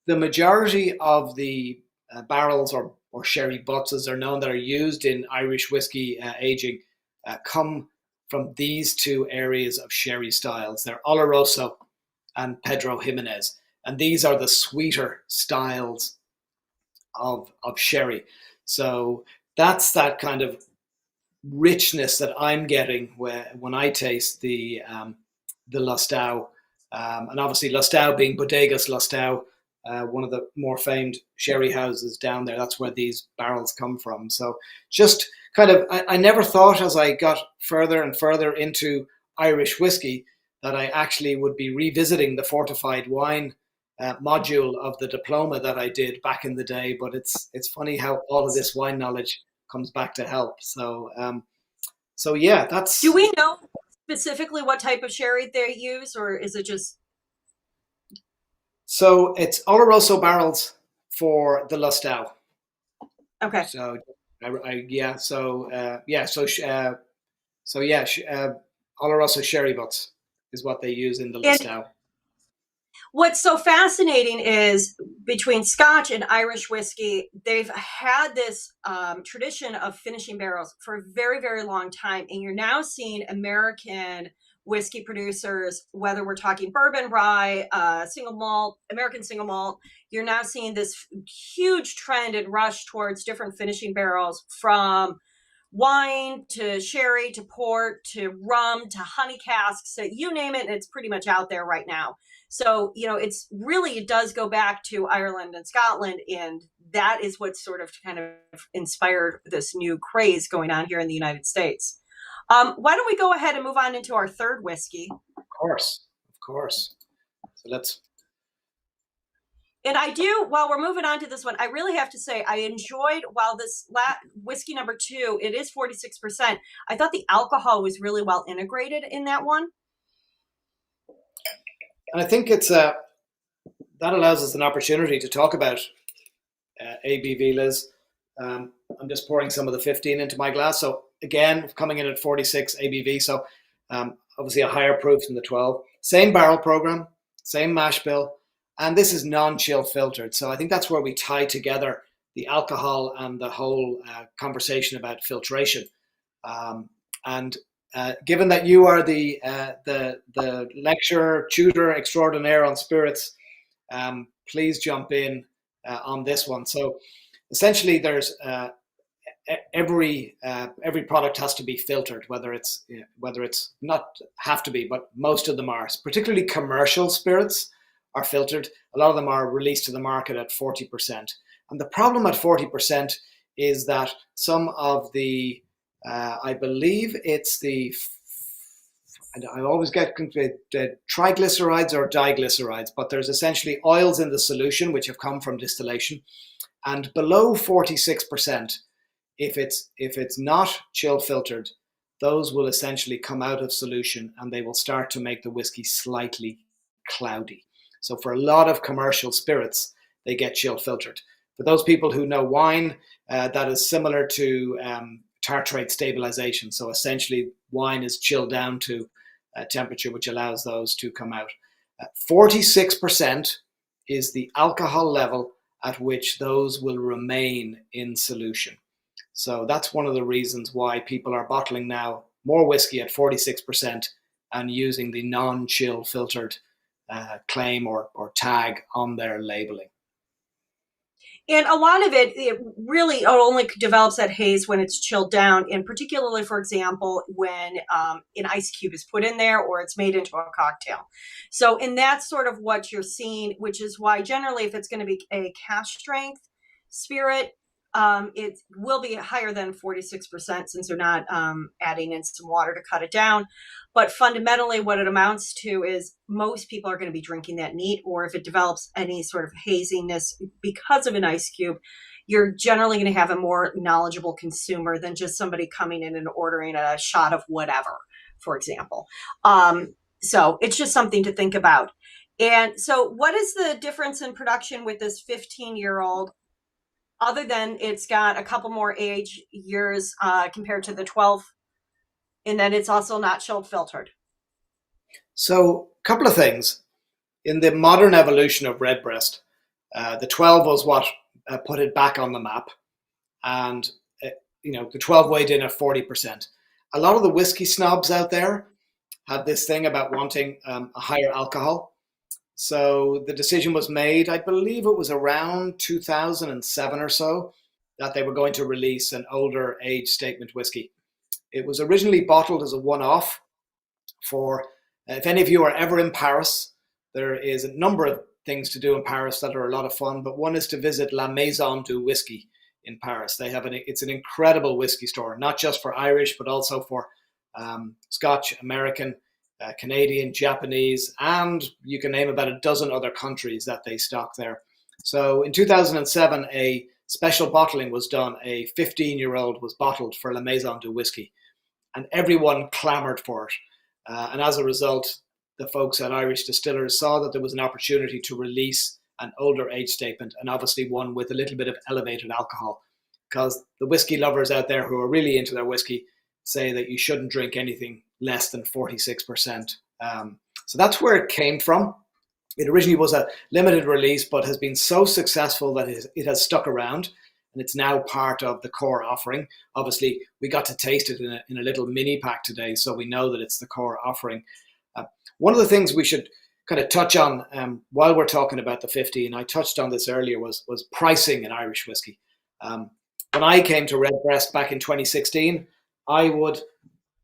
the majority of the barrels or sherry butts, as they're known, that are used in Irish whiskey aging come from these two areas of sherry styles. They're Oloroso and Pedro Jimenez. And these are the sweeter styles of sherry. So that's that kind of richness that I'm getting when I taste the Lustau. And obviously Lustau being Bodegas Lustau, one of the more famed sherry houses down there. That's where these barrels come from. So just kind of, I never thought as I got further and further into Irish whiskey that I actually would be revisiting the fortified wine module of the diploma that I did back in the day. But it's funny how all of this wine knowledge comes back to help. So yeah, that's. Do we know specifically what type of sherry they use, or is it just? So it's Oloroso barrels for the Lustau. Okay. So Oloroso sherry butts is what they use in the Lustau. What's so fascinating is between Scotch and Irish whiskey, they've had this tradition of finishing barrels for a very, very long time. And you're now seeing American whiskey producers, whether we're talking bourbon, rye, single malt, American single malt, you're now seeing this huge trend and rush towards different finishing barrels, from wine to sherry to port to rum to honey casks. So you name it, and it's pretty much out there right now. So, it does go back to Ireland and Scotland, and that is what sort of kind of inspired this new craze going on here in the United States. Why don't we go ahead and move on into our third whiskey? Of course. So let's. And while we're moving on to this one, I really have to say I enjoyed, while this whiskey number 2, it is 46%, I thought the alcohol was really well integrated in that one. And I think it's that allows us an opportunity to talk about ABV, Liz. I'm just pouring some of the 15 into my glass. So again, coming in at 46 ABV. So obviously a higher proof than the 12. Same barrel program, same mash bill. And this is non-chill filtered. So I think that's where we tie together the alcohol and the whole conversation about filtration. And given that you are the lecturer, tutor extraordinaire on spirits, please jump in on this one. So essentially, there's every product has to be filtered, whether it's not have to be, but most of them are. Particularly commercial spirits are filtered. A lot of them are released to the market at 40%. And the problem at 40% is that some of the I believe it's I always get the triglycerides or diglycerides, but there's essentially oils in the solution which have come from distillation, and below 46%, if it's not chill filtered, those will essentially come out of solution and they will start to make the whiskey slightly cloudy. So for a lot of commercial spirits, they get chill filtered. For those people who know wine, that is similar to tartrate stabilization. So essentially, wine is chilled down to a temperature which allows those to come out. 46% is the alcohol level at which those will remain in solution. So that's one of the reasons why people are bottling now more whiskey at 46% and using the non-chill filtered claim or tag on their labeling. And a lot of it really only develops that haze when it's chilled down, and particularly, for example, when an ice cube is put in there or it's made into a cocktail. So, and that's sort of what you're seeing, which is why generally if it's going to be a cask strength spirit, it will be higher than 46% since they're not adding in some water to cut it down. But fundamentally, what it amounts to is most people are going to be drinking that neat, or if it develops any sort of haziness because of an ice cube, you're generally going to have a more knowledgeable consumer than just somebody coming in and ordering a shot of whatever, for example. So it's just something to think about. And so what is the difference in production with this 15-year-old? Other than it's got a couple more age years compared to the 12, and then it's also not chilled filtered. So a couple of things. In the modern evolution of Redbreast, the 12 was what put it back on the map. And, the 12 weighed in at 40%. A lot of the whiskey snobs out there had this thing about wanting a higher alcohol. So the decision was made, I believe it was around 2007 or so, that they were going to release an older age statement whiskey. It was originally bottled as a one-off for, if any of you are ever in Paris, there is a number of things to do in Paris that are a lot of fun, but one is to visit La Maison du Whiskey in Paris. They have it's an incredible whiskey store, not just for Irish, but also for Scotch, American, Canadian, Japanese, and you can name about a dozen other countries that they stock there. So in 2007, a special bottling was done. A 15-year-old was bottled for La Maison du Whiskey, and everyone clamored for it. And as a result, the folks at Irish Distillers saw that there was an opportunity to release an older age statement, and obviously one with a little bit of elevated alcohol, because the whiskey lovers out there who are really into their whiskey say that you shouldn't drink anything less than 46%. So that's where it came from. It originally was a limited release, but has been so successful that it has stuck around, and it's now part of the core offering. Obviously, we got to taste it in a little mini pack today, so we know that it's the core offering. One of the things we should kind of touch on while we're talking about the 50, and I touched on this earlier, was pricing in Irish whiskey. When I came to Redbreast back in 2016, I would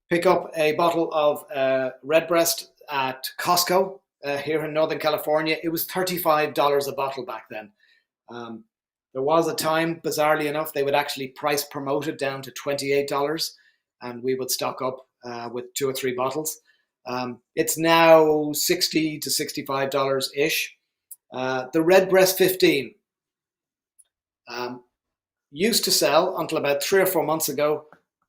pick up a bottle of Redbreast at Costco here in Northern California. It was $35 a bottle back then. There was a time, bizarrely enough, they would actually price promote it down to $28, and we would stock up with 2 or 3 bottles. It's now $60 to $65-ish. The Redbreast 15 used to sell until about 3 or 4 months ago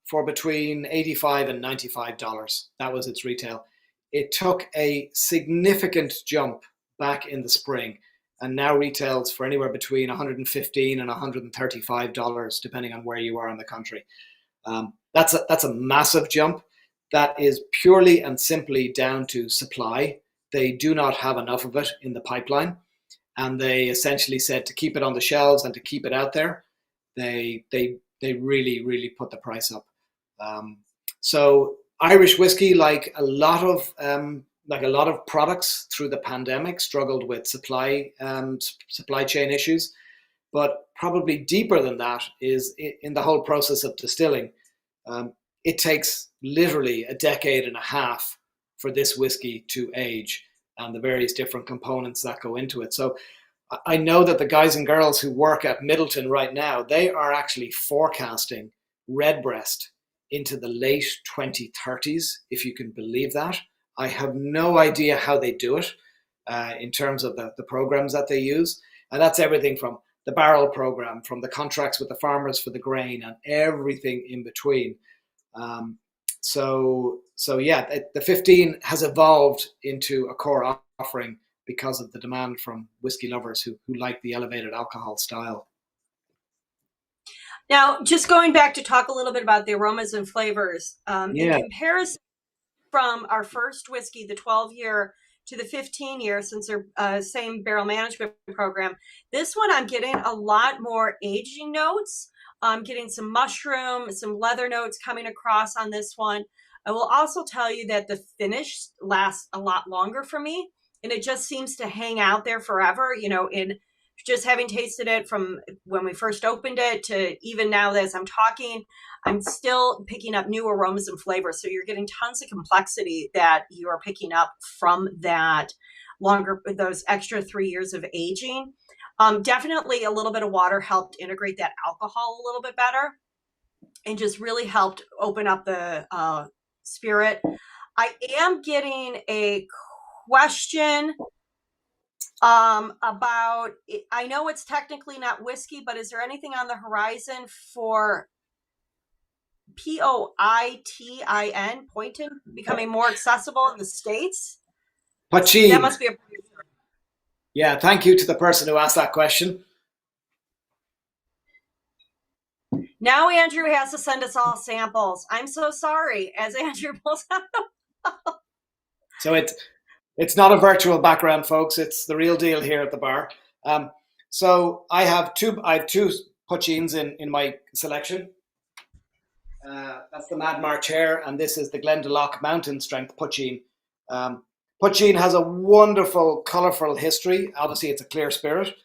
for between $85 and $95. That was its retail. It took a significant jump back in the spring. and now retails for anywhere between $115 and $135, depending on where you are in the country. That's a massive jump. That is purely and simply down to supply. They do not have enough of it in the pipeline, and they essentially said to keep it on the shelves and to keep it out there, they really put the price up. So Irish whiskey, like a lot of products through the pandemic, struggled with supply chain issues. But probably deeper than that is in the whole process of distilling. It takes literally a decade and a half for this whiskey to age, and the various different components that go into it. So I know that the guys and girls who work at Middleton right now, they are actually forecasting Redbreast into the late 2030s, if you can believe that. I have no idea how they do it in terms of the programs that they use. And that's everything from the barrel program, from the contracts with the farmers for the grain, and everything in between. So yeah, the 15 has evolved into a core offering because of the demand from whiskey lovers who like the elevated alcohol style. Now, just going back to talk a little bit about the aromas and flavors, in comparison from our first whiskey, the 12-year, to the 15-year, since they're same barrel management program, this one I'm getting a lot more aging notes. I'm getting some mushroom, some leather notes coming across on this one. I will also tell you that the finish lasts a lot longer for me, and it just seems to hang out there forever, in just having tasted it from when we first opened it to even now as I'm talking, I'm still picking up new aromas and flavors. So you're getting tons of complexity that you are picking up from that those extra 3 years of aging. Definitely a little bit of water helped integrate that alcohol a little bit better and just really helped open up the spirit. I am getting a question about, I know it's technically not whiskey, but is there anything on the horizon for Poitin becoming more accessible in the States? Poitin. That must be a producer. Yeah, thank you to the person who asked that question. Now Andrew has to send us all samples. I'm so sorry, as Andrew pulls out. So it's not a virtual background, folks. It's the real deal here at the bar. So I have two Poitins in my selection. That's the Mad Marcher, and this is the Glendalough Mountain Strength Poitin. Poitin has a wonderful, colourful history. Obviously, it's a clear spirit.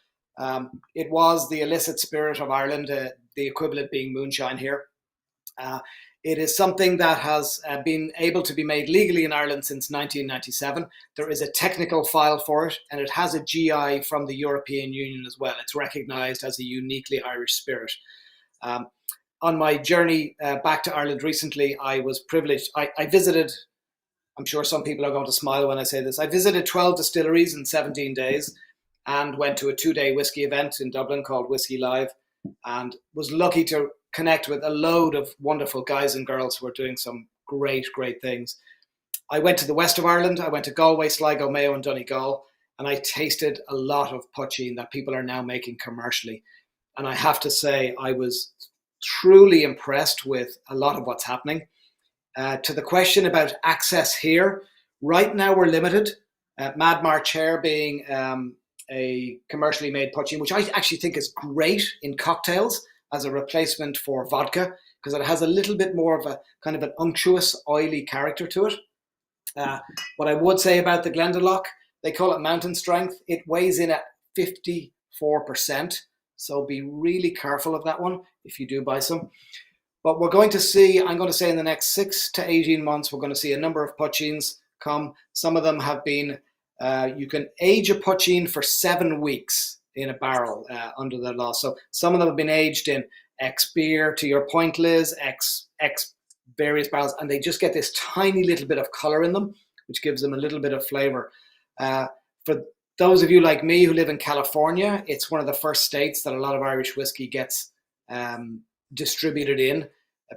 It was the illicit spirit of Ireland, the equivalent being moonshine here. It is something that has been able to be made legally in Ireland since 1997. There is a technical file for it, and it has a GI from the European Union as well. It's recognised as a uniquely Irish spirit. On my journey back to Ireland recently, I was privileged. I visited, I'm sure some people are going to smile when I say this, I visited 12 distilleries in 17 days and went to a 2-day whiskey event in Dublin called Whiskey Live, and was lucky to connect with a load of wonderful guys and girls who are doing some great things. I went to the west of Ireland. I went to Galway, Sligo, Mayo and Donegal, and I tasted a lot of Poitin that people are now making commercially. And I have to say, I was truly impressed with a lot of what's happening. To the question about access here, right now we're limited. Mad Marcher being a commercially made Poitin, which I actually think is great in cocktails as a replacement for vodka, because it has a little bit more of a kind of an unctuous, oily character to it. What I would say about the Glendalough, they call it mountain strength. It weighs in at 54%. So be really careful of that one if you do buy some. But we're going to see, I'm going to say in the next 6 to 18 months, we're going to see a number of Poitins come. Some of them have been, you can age a Poitin for 7 weeks in a barrel under the law. So some of them have been aged in X beer, to your point, Liz, X various barrels, and they just get this tiny little bit of color in them, which gives them a little bit of flavor. For those of you like me who live in California, it's one of the first states that a lot of Irish whiskey gets distributed in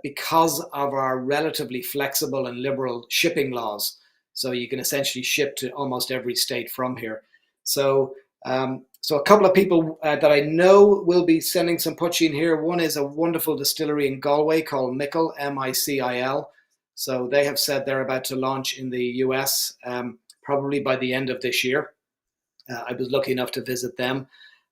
because of our relatively flexible and liberal shipping laws. So you can essentially ship to almost every state from here. So So a couple of people that I know will be sending some poachine here. One is a wonderful distillery in Galway called Mickle, Micil. So they have said they're about to launch in the US probably by the end of this year. I was lucky enough to visit them.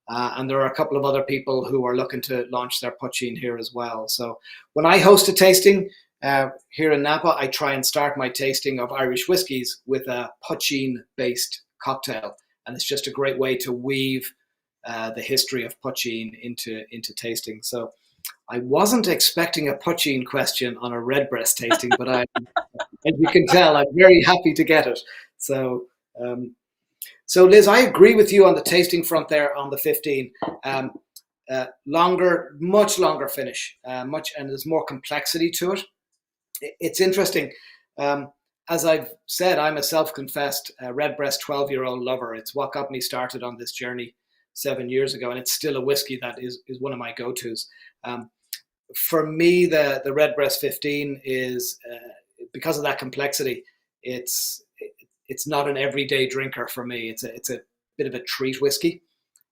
And there are a couple of other people who are looking to launch their poachine here as well. So when I host a tasting here in Napa, I try and start my tasting of Irish whiskies with a poachine-based cocktail. And it's just a great way to weave the history of poachine into tasting. So I wasn't expecting a poachine question on a Redbreast tasting, but as you can tell, I'm very happy to get it. So, so Liz, I agree with you on the tasting front there on the 15. Longer, much longer finish, and there's more complexity to it. It's interesting. As I've said, I'm a self-confessed Redbreast 12-year-old lover. It's what got me started on this journey 7 years ago, and it's still a whiskey that is one of my go-tos. For me, the Redbreast 15 is because of that complexity. It's not an everyday drinker for me. It's a bit of a treat whiskey.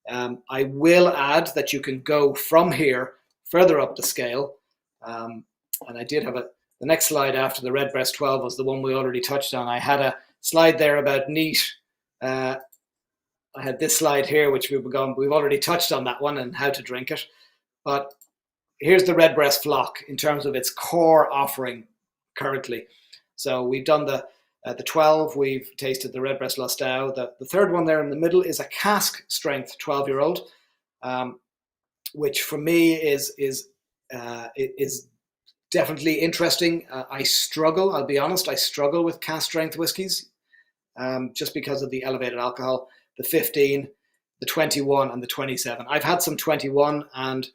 I will add that you can go from here further up the scale, and I did have the next slide after the Redbreast 12 was the one we already touched on. I had a slide there about neat. I had this slide here, which we've already touched on that one and how to drink it. But here's the Redbreast flock in terms of its core offering currently. So we've done the 12, we've tasted the Redbreast Lostau. The third one there in the middle is a cask strength 12-year-old, which for me is definitely interesting. I'll be honest, I struggle with cask strength whiskies just because of the elevated alcohol. The 15, the 21, and the 27. I've had some 21, and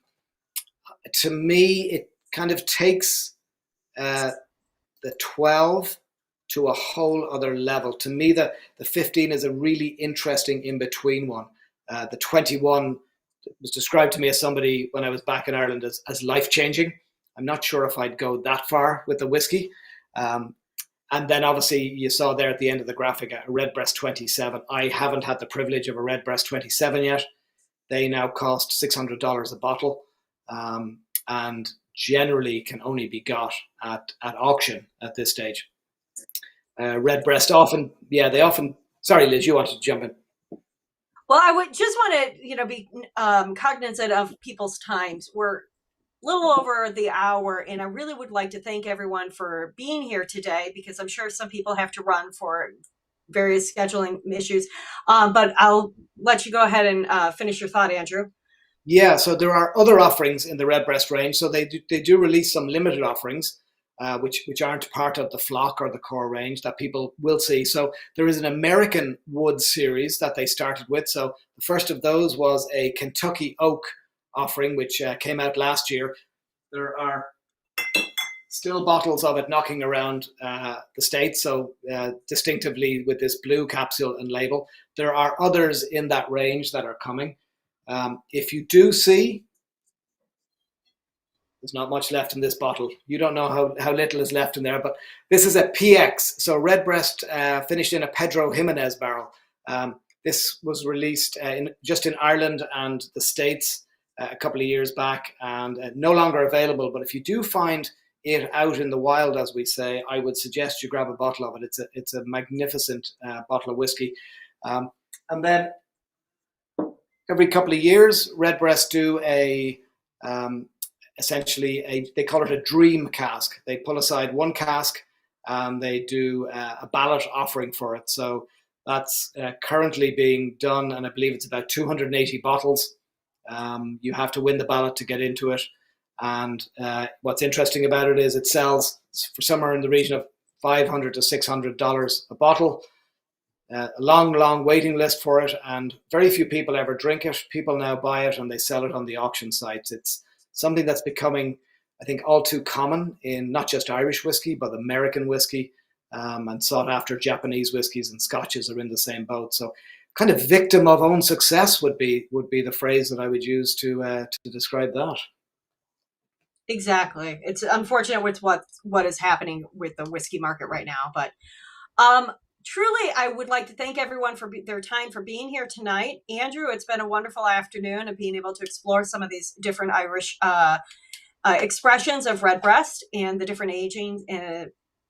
to me, it kind of takes the 12 to a whole other level. To me, the 15 is a really interesting in-between one. The 21 was described to me as somebody when I was back in Ireland as life-changing. I'm not sure if I'd go that far with the whiskey. And then obviously you saw there at the end of the graphic a Redbreast 27. I haven't had the privilege of a Redbreast 27 yet. They now cost $600 a bottle, and generally can only be got at auction at this stage. Redbreast often. Sorry, Liz, you wanted to jump in. Well, I would just want to, be cognizant of people's times. We're a little over the hour, and I really would like to thank everyone for being here today, because I'm sure some people have to run for various scheduling issues. But I'll let you go ahead and finish your thought, Andrew. Yeah, so there are other offerings in the Redbreast range. So they do release some limited offerings, which aren't part of the flock or the core range that people will see. So there is an American Wood series that they started with. So the first of those was a Kentucky Oak offering, which came out last year. There are still bottles of it knocking around the States, so distinctively with this blue capsule and label. There are others in that range that are coming. If you do see, there's not much left in this bottle. You don't know how little is left in there, but this is a PX. So Redbreast finished in a Pedro Jimenez barrel. This was released just in Ireland and the States a couple of years back, and no longer available. But if you do find it out in the wild, as we say, I would suggest you grab a bottle of it. It's a magnificent bottle of whiskey. And then every couple of years, Redbreast do essentially they call it a dream cask. They pull aside one cask and they do a ballot offering for it. So that's currently being done, and I believe it's about 280 bottles. You have to win the ballot to get into it. And what's interesting about it is it sells for somewhere in the region of $500 to $600 a bottle. A long waiting list for it, and very few people ever drink it. People now buy it and they sell it on the auction sites. It's something that's becoming, I think, all too common in not just Irish whiskey, but American whiskey, and sought after Japanese whiskeys and scotches are in the same boat. So kind of victim of own success would be the phrase that I would use to describe that. Exactly. It's unfortunate with what is happening with the whiskey market right now, but truly, I would like to thank everyone for their time for being here tonight. Andrew, it's been a wonderful afternoon of being able to explore some of these different Irish expressions of Redbreast and the different aging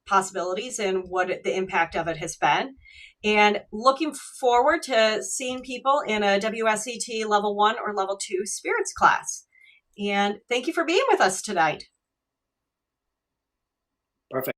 possibilities and what the impact of it has been. And looking forward to seeing people in a WSET level 1 or level 2 spirits class. And thank you for being with us tonight. Perfect.